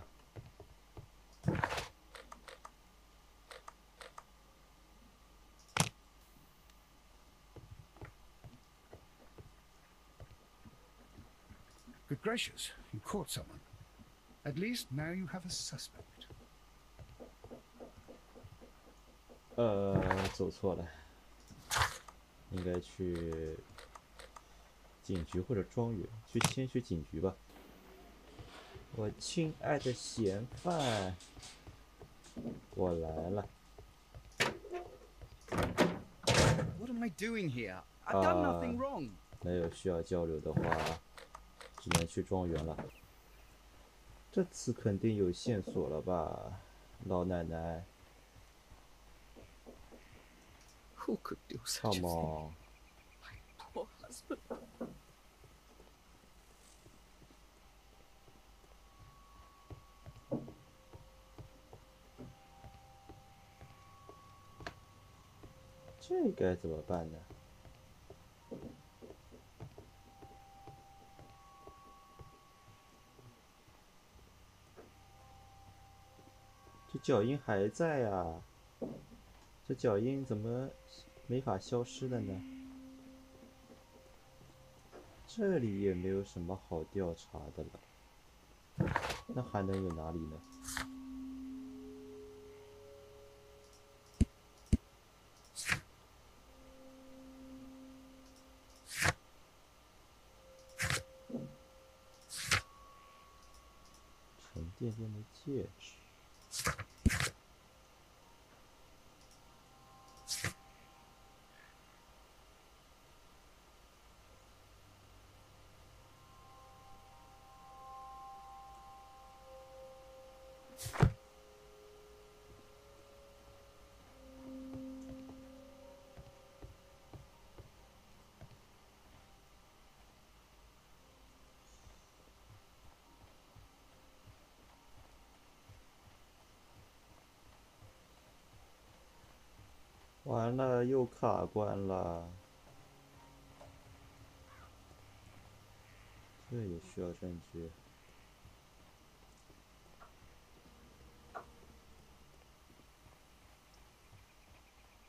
Good gracious, you caught someone. At least now you have a suspect. 走错了，应该去警局或者庄园，先去警局吧。我亲爱的嫌犯，我来了。 What am I doing here? I've done nothing wrong. 没有需要交流的话，只能去庄园了。这次肯定有线索了吧，老奶奶 Who could do such a ？Come thing? on， My poor husband. 这该怎么办呢？这脚印还在啊，这脚印怎么没法消失了呢？这里也没有什么好调查的了，那还能有哪里呢？沉甸甸的戒指。完了，又卡关了。这也需要证据。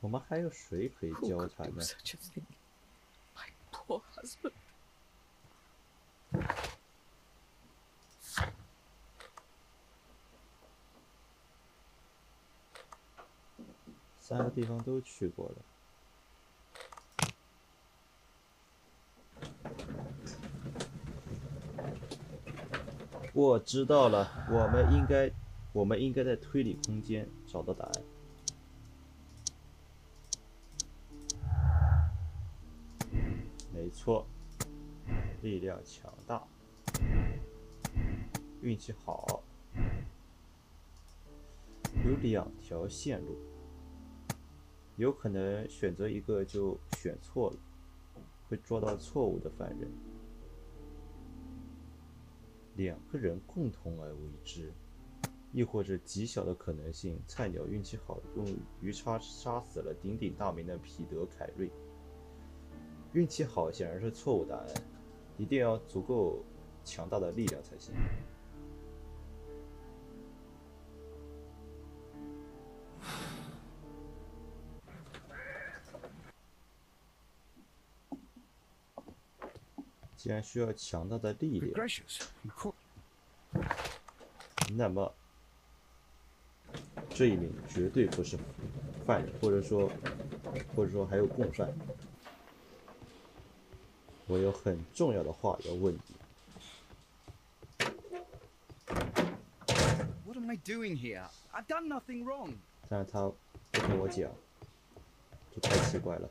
我们还有谁可以 Who 交 could 谈 do 呢？ such a thing? My poor husband. 3个地方都去过了。我知道了，我们应该在推理空间找到答案。没错，力量强大，运气好，有2条线路，有可能选择一个就选错了，会抓到错误的犯人。2个人共同而为之，亦或者极小的可能性，菜鸟运气好，用鱼叉杀死了鼎鼎大名的彼得·凯瑞。运气好显然是错误答案，一定要足够强大的力量才行。既然需要强大的力 Good 量， gracious, you caught. 那么这一名绝对不是犯人，或者说还有共犯。我有很重要的话要问你。 What am I doing here? I've done nothing wrong. 但是他不跟我讲，这太奇怪了。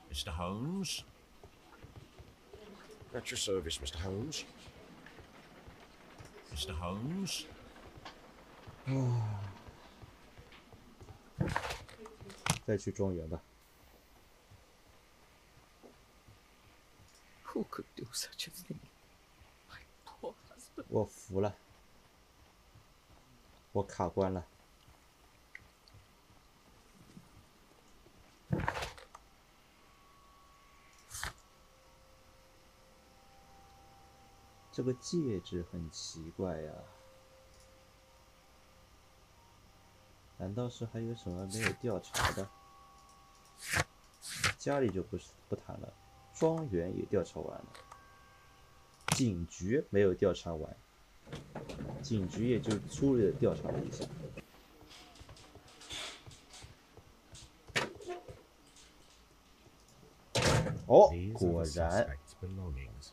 Mr. Holmes? At your service, Mr. Holmes. Mr. Holmes? 再去庄园吧。 Who could do such a thing? My poor husband. 我服了，我卡关了。这个戒指很奇怪呀，难道是还有什么没有调查的？家里就不谈了，庄园也调查完了，警局没有调查完，警局也就粗略的调查了一下。哦， These are 果 the 然， suspect's belongings.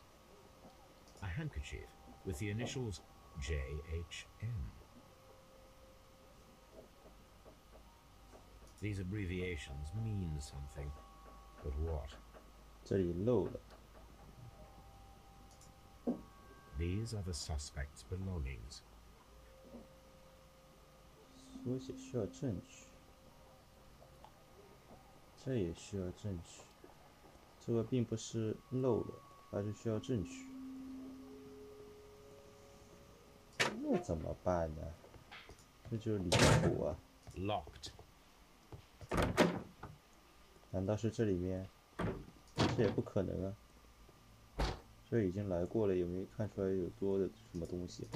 A handkerchief with the initials JHM. These abbreviations mean something, but what? 这里漏了。 These are the suspect's belongings. 缩写需要证据，这也需要证据。这个并不是漏了，而是需要证据。那怎么办呢？这就离谱啊！ Locked. 难道是这里面？这也不可能啊！这已经来过了，有没有看出来有多的什么东西？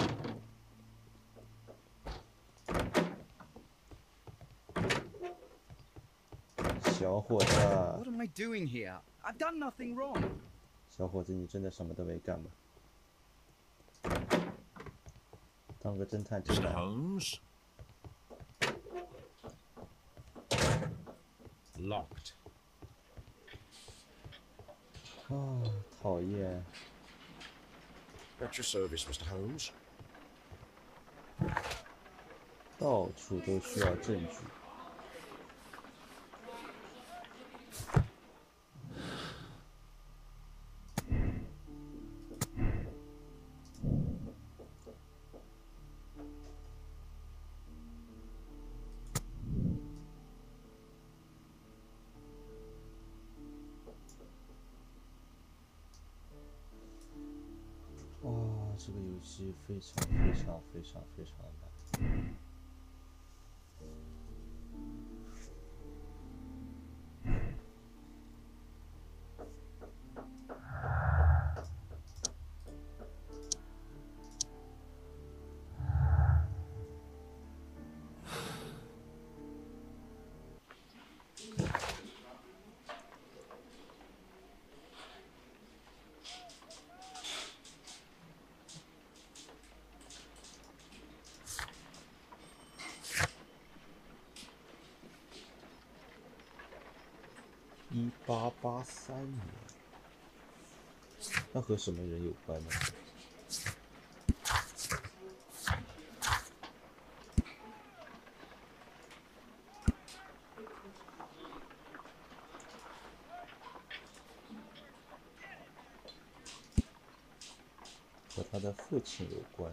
小伙子， What am I doing here? I've done nothing wrong. 小伙子，你真的什么都没干吗？当个侦探真 Mr. 难。 Holmes? Locked. 啊，讨厌！ At your service, Mr. Holmes. 到处都需要证据。哇，这个游戏非常难。1883年，那和什么人有关呢？和他的父亲有关。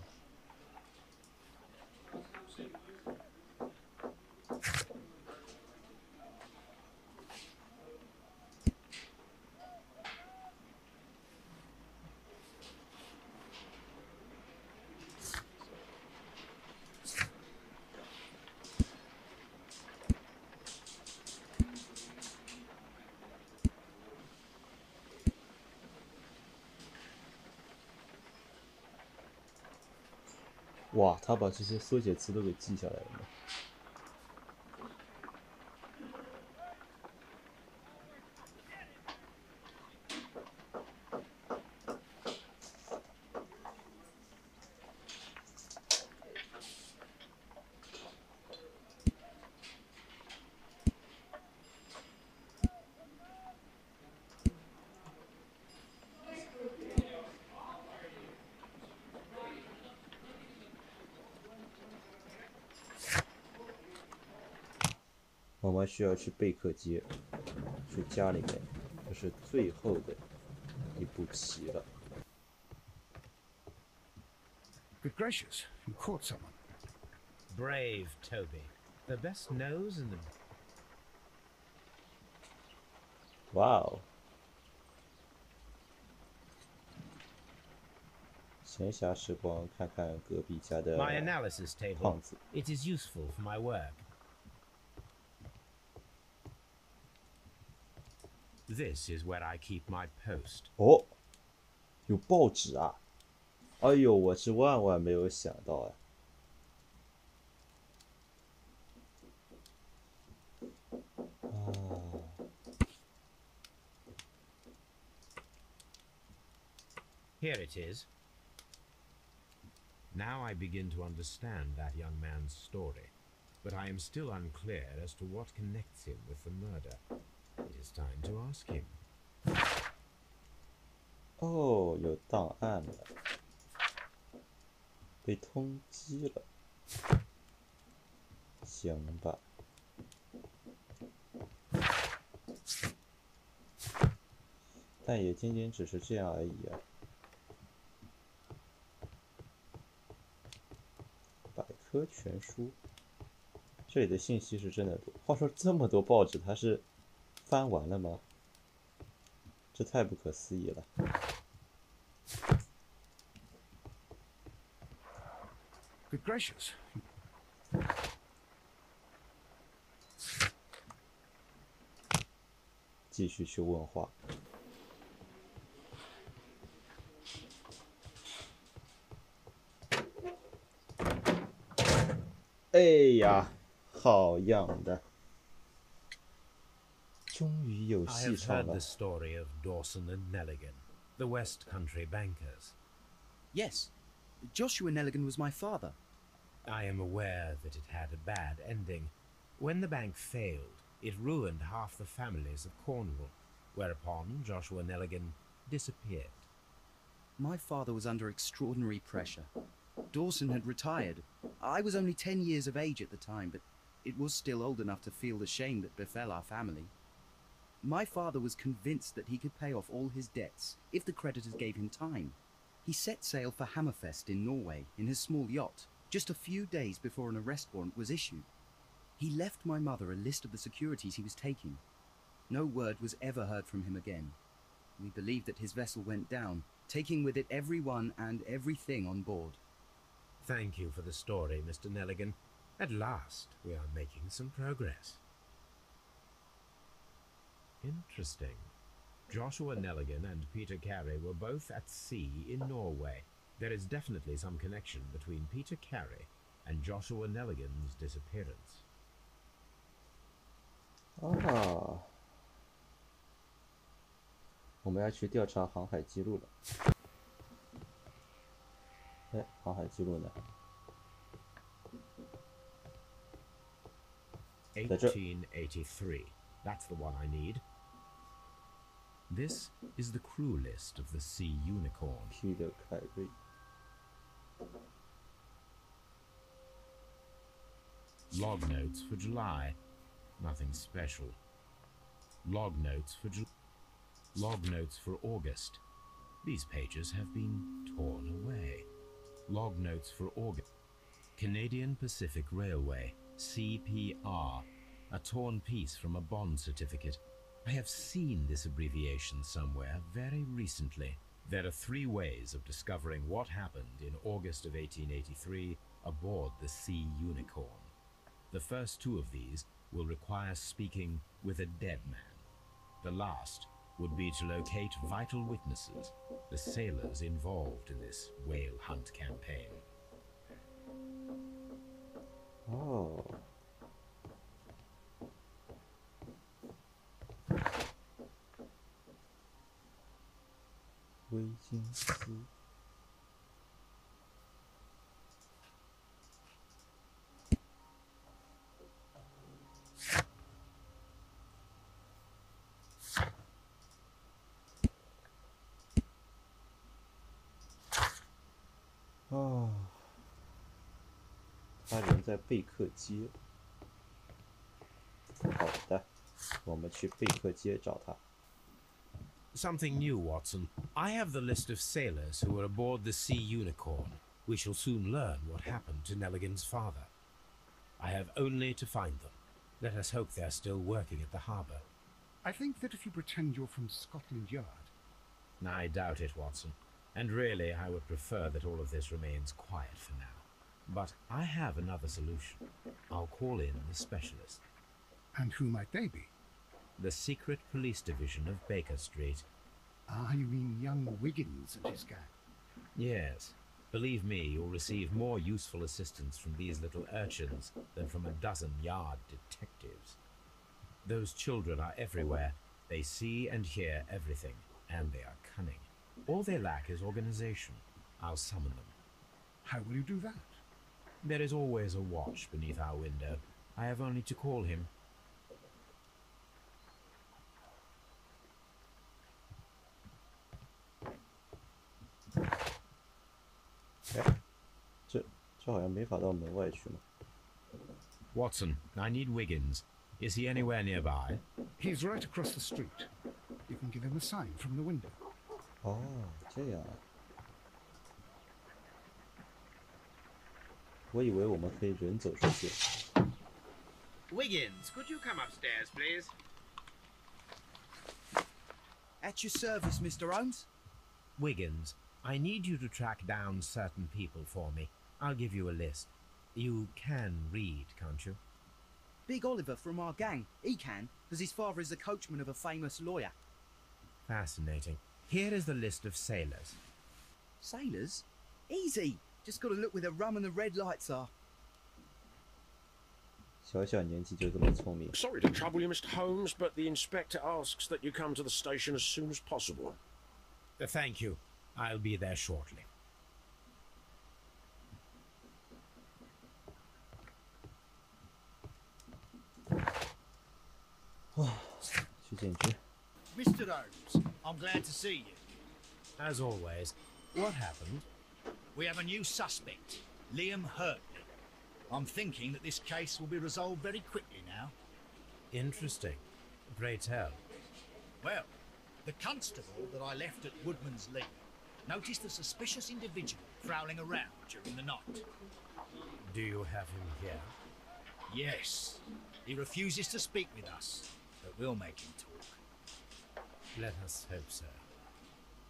哇，他把这些缩写词都给记下来了吗？我们需要去贝克街，去家里面，这是最后的一步棋了。 Good gracious, you caught someone. Brave Toby. The best nose in the... 哇哦！闲暇时光，看看隔壁家的 My analysis table. 胖子。 It is useful for my work. This is where I keep my post. 哦，有报纸啊！哎呦，我是万万没有想到哎。啊， Here it is. Now I begin to understand that young man's story, but I am still unclear as to what connects him with the murder. It is time to ask him. 哦，有档案了，被通缉了。行吧。但也仅仅只是这样而已啊。百科全书，这里的信息是真的多。话说这么多报纸，它是翻完了吗？这太不可思议了。 Good gracious. 继续去问话。哎呀，好样的！终于有 I 戏 have 唱 heard 了 the。story of Dawson and Nelligan, The West Country bankers. Yes, Joshua Nelligan was my father. I am aware that it had a bad ending. When the bank failed, it ruined half the families of Cornwall, whereupon Joshua Nelligan disappeared. My father was under extraordinary pressure. Dawson had retired. I was only 10 years of age at the time, but it was still old enough to feel the shame that befell our family. My father was convinced that he could pay off all his debts if the creditors gave him time. He set sail for Hammerfest in Norway in his small yacht, just a few days before an arrest warrant was issued. He left my mother a list of the securities he was taking. No word was ever heard from him again. We believe that his vessel went down, taking with it everyone and everything on board. Thank you for the story, Mr. Nelligan. At last, we are making some progress. Interesting. Joshua Nelligan and Peter Carey were both at sea in Norway. There is definitely some connection between Peter Carey and Joshua Nelligan's disappearance. 啊，我们要去调查航海记录了。哎，航海记录呢？在这。1883. That's the one I need. This is the crew list of the Sea Unicorn. Peter Carey。Log notes for July. Nothing special. Log notes for August. These pages have been torn away. Log notes for August. Canadian Pacific Railway, CPR. A torn piece from a bond certificate. I have seen this abbreviation somewhere very recently. There are 3 ways of discovering what happened in August of 1883 aboard the Sea Unicorn. The first 2 of these will require speaking with a dead man. The last would be to locate vital witnesses, the sailors involved in this whale hunt campaign. Oh. 威金斯。哦，他人在贝克街。好的，我们去贝克街找他。 Something new, Watson. I have the list of sailors who were aboard the Sea Unicorn. We shall soon learn what happened to Nelligan's father. I have only to find them. Let us hope they are still working at the harbour. I think that if you pretend you're from Scotland Yard... I doubt it, Watson. And really, I would prefer that all of this remains quiet for now. But I have another solution. I'll call in the specialist. And who might they be? The secret police division of Baker Street. Ah, you mean young Wiggins and his gang? Yes. Believe me, you'll receive more useful assistance from these little urchins than from a dozen yard detectives. Those children are everywhere. They see and hear everything, and they are cunning. All they lack is organization. I'll summon them. How will you do that? There is always a watch beneath our window. I have only to call him. 这好像没法到门外去嘛。Watson, I need Wiggins. Is he anywhere nearby? He's right across the street. You can give him a sign from the window. 哦，这样啊。我以为我们可以人走出去。Wiggins, could you come upstairs, please? At your service, Mr. Holmes. Wiggins, I need you to track down certain people for me. I'll give you a list. You can read, can't you? Big Oliver from our gang. He can, because his father is the coachman of a famous lawyer. Fascinating. Here is the list of sailors. Sailors? Easy. Just got to look where the rum and the red lights are. 小小年纪就这么聪明。 Sorry to trouble you, Mr. Holmes, but the inspector asks that you come to the station as soon as possible. Thank you. I'll be there shortly. 去警局。 Mr. Holmes, I'm glad to see you. As always, what happened? We have a new suspect, Liam Hurtley. I'm thinking that this case will be resolved very quickly now. Interesting. Pray tell. Well, the constable that I left at Woodman's Lee noticed a suspicious individual prowling around during the night. Do you have him here? Yes, he refuses to speak with us, but we'll make him talk. Let us hope so.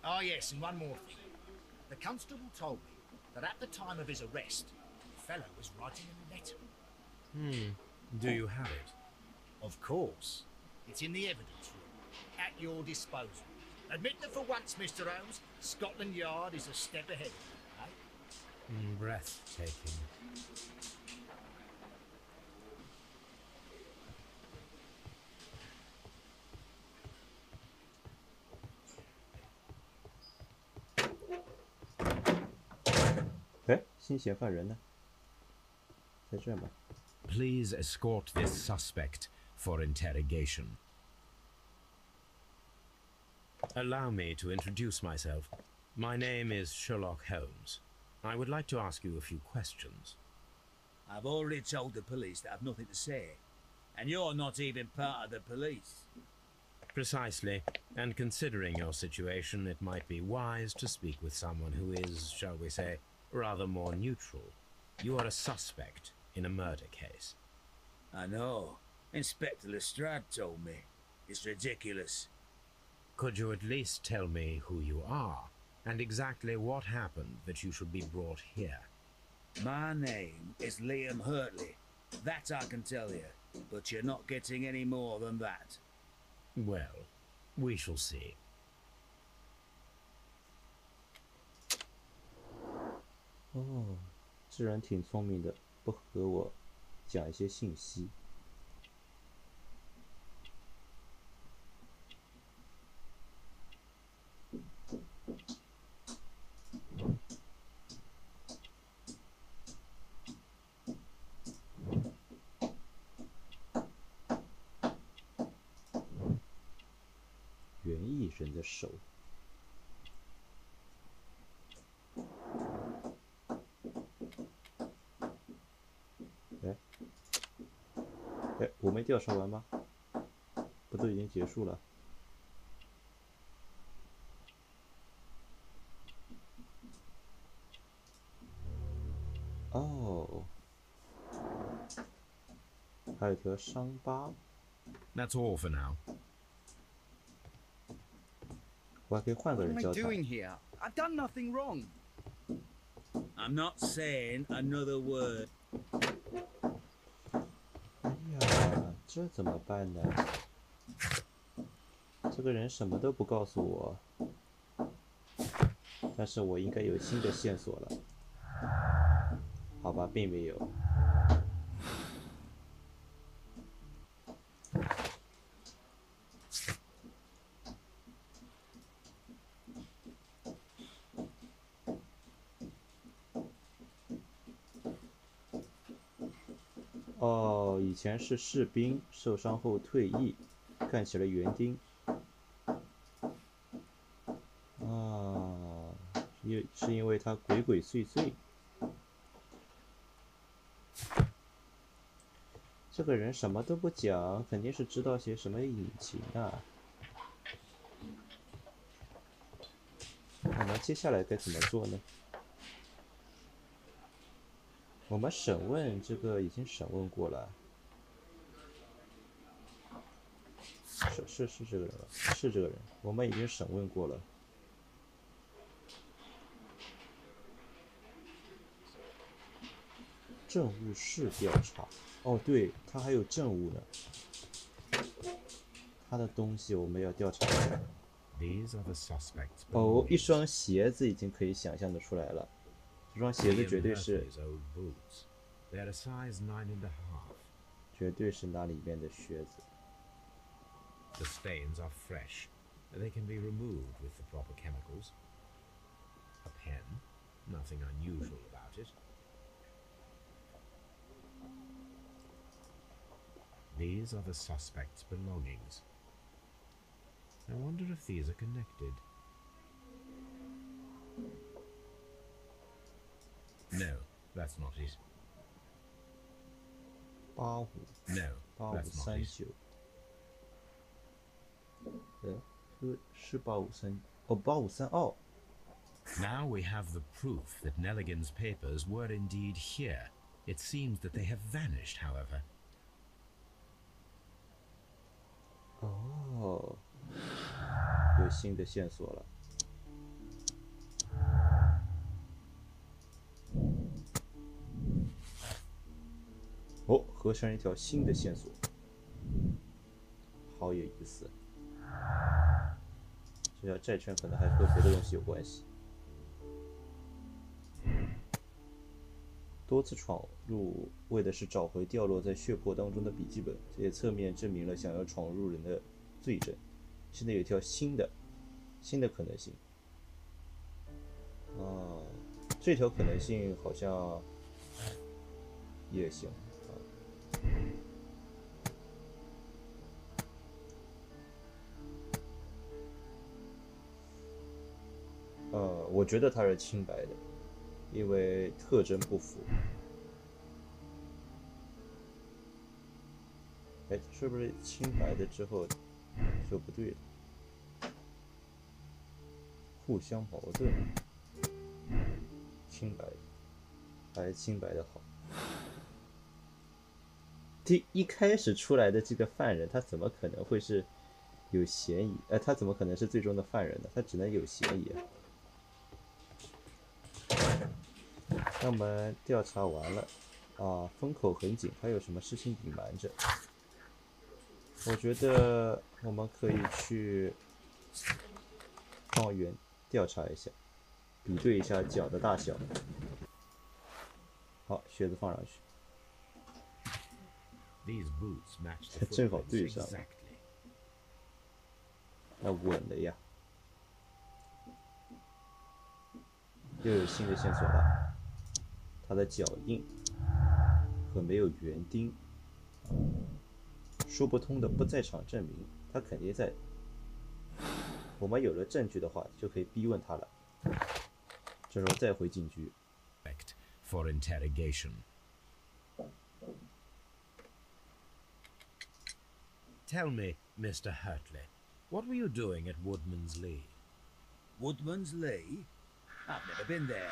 Oh yes, and one more thing. The constable told me that at the time of his arrest, the fellow was writing a letter. Do you have it? Of course. It's in the evidence room, at your disposal. Admit that for once, Mr. Holmes, Scotland Yard is a step ahead of you, eh? Breathtaking.哎，新嫌犯人呢？在这吗？ Please escort this suspect for interrogation. Allow me to introduce myself. My name is Sherlock Holmes. I would like to ask you a few questions. I've already told the police that I've nothing to say. And you're not even part of the police. Precisely. And considering your situation, it might be wise to speak with someone who is, shall we say, rather more neutral. You are a suspect in a murder case. I know. Inspector Lestrade told me. It's ridiculous. Could you at least tell me who you are, and exactly what happened that you should be brought here? My name is Liam Hurtley. That I can tell you. But you're not getting any more than that. Well, we shall see. 哦，这人挺聪明的，不和我讲一些信息。园艺人的手。哎，我没调查完吗？不都已经结束了？哦，还有条伤疤。 That's all for now. 我还可以换个 What 人 am 交 I 谈。 doing here? I've done nothing wrong. I'm not saying another word. 哎呀，这怎么办呢？这个人什么都不告诉我，但是我应该有新的线索了。好吧，并没有。哦，以前是士兵，受伤后退役，干起了园丁。啊，是因为他鬼鬼祟祟。这个人什么都不讲，肯定是知道些什么隐情啊。那么接下来该怎么做呢？ 我们审问这个已经审问过了，是这个人吧？是这个人，我们已经审问过了。政务室调查，哦，对，他还有政务呢，他的东西我们要调查一下。 These are the suspects. 哦，一双鞋子已经可以想象得出来了。 这双鞋子绝对是， old boots. They're a size 9.5. 绝对是那里面的靴子。 The stains are fresh. They can be removed with the proper chemicals. A pen, nothing unusual about it. These are the suspect's belongings. I wonder if these are connected. No, that's not it. 85 No, that's not it. 8539，是8539哦，8532哦。Now we have the proof that Nelligan's papers were indeed here. It seems that they have vanished, however. 哦，有新的线索了。哦，合上一条新的线索，好有意思。这条债券可能还和别的东西有关系。多次闯入，为的是找回掉落在血泊当中的笔记本，这也侧面证明了想要闯入人的罪证。现在有一条新的可能性。啊，这条可能性好像也行。我觉得它是清白的，因为特征不符。哎，是不是清白的之后就不对了？互相矛盾，清白，还是清白的好。一开始出来的这个犯人，他怎么可能会是有嫌疑？他怎么可能是最终的犯人呢？他只能有嫌疑啊。那我们调查完了，风口很紧，还有什么事情隐瞒着？我觉得我们可以去方圆调查一下，比对一下脚的大小。好，靴子放上去。正好对上了，那稳了呀！又有新的线索了，他的脚印和没有园丁，说不通的不在场证明，他肯定在。我们有了证据的话，就可以逼问他了。这时候再回警局。For interrogation. Tell me, Mr. Hurtley, what were you doing at Woodman's Lee? Woodman's Lee? I've never been there.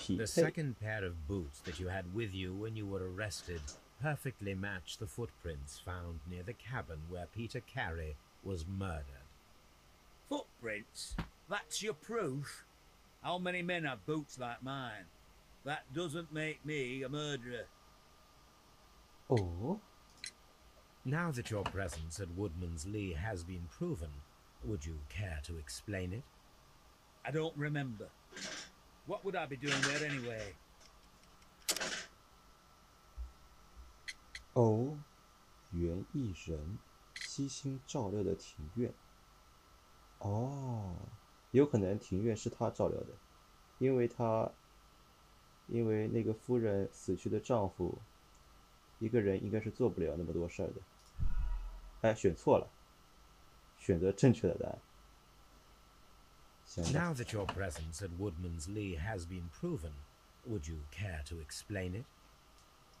The second pair of boots that you had with you when you were arrested perfectly match the footprints found near the cabin where Peter Carey was murdered. Footprints? That's your proof? How many men have boots like mine? That doesn't make me a murderer. Oh? Now that your presence at Woodman's Lee has been proven, would you care to explain it? I don't remember. What would I be doing there anyway? 哦，园艺人悉心照料的庭院。哦，有可能庭院是他照料的，因为那个夫人死去的丈夫，一个人应该是做不了那么多事儿的。哎，选错了，选择正确的答案。Now that your presence at Woodman's Lee has been proven, would you care to explain it?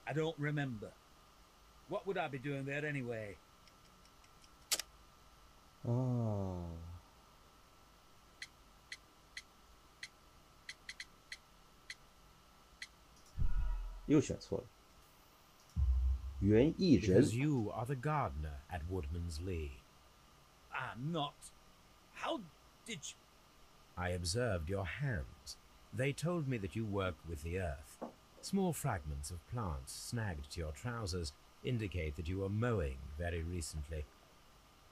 I don't remember. What would I be doing there anyway? 哦，又选错了。园艺人。Because you are the gardener at Woodman's Lee. I'm not. How did you... I observed your hands. They told me that you work with the earth. Small fragments of plants snagged to your trousers indicate that you were mowing very recently.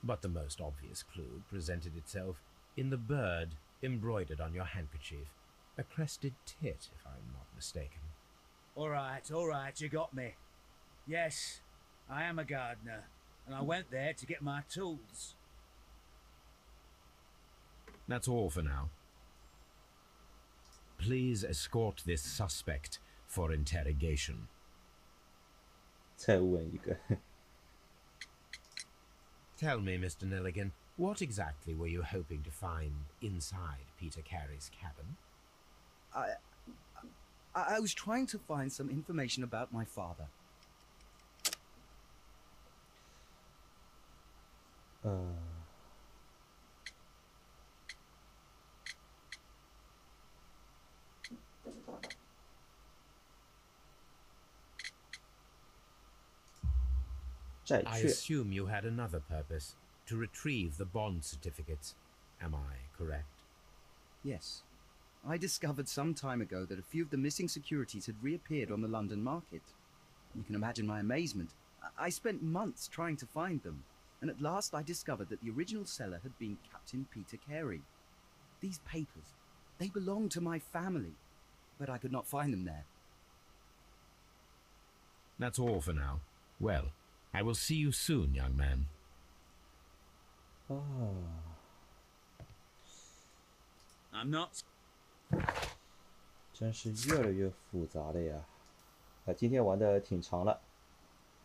But the most obvious clue presented itself in the bird embroidered on your handkerchief. A crested tit, if I'm not mistaken. All right, you got me. Yes, I am a gardener, and I went there to get my tools. That's all for now. Please escort this suspect for interrogation. 再问一个， Tell me, Mr. Nelligan, what exactly were you hoping to find inside Peter Carey's cabin? I was trying to find some information about my father. 债 I 券 assume you had another purpose, to retrieve the bond certificates. Am I correct? Yes. I discovered some time ago that a few of the missing securities had reappeared on the London market. You can imagine my amazement. I spent months trying to find them, and at last I discovered that the original seller had been Captain Peter Carey. These papers, they belonged to my family, but I could not find them there. That's all for now. Well, I will see you soon, young man. 啊， I'm not. 真是越来越复杂了呀！今天玩的挺长了，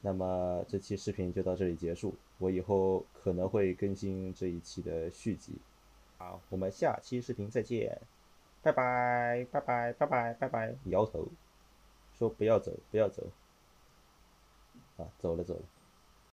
那么这期视频就到这里结束。我以后可能会更新这一期的续集。好，我们下期视频再见，拜拜拜拜拜拜拜拜，摇头，说不要走不要走，啊，走了走了。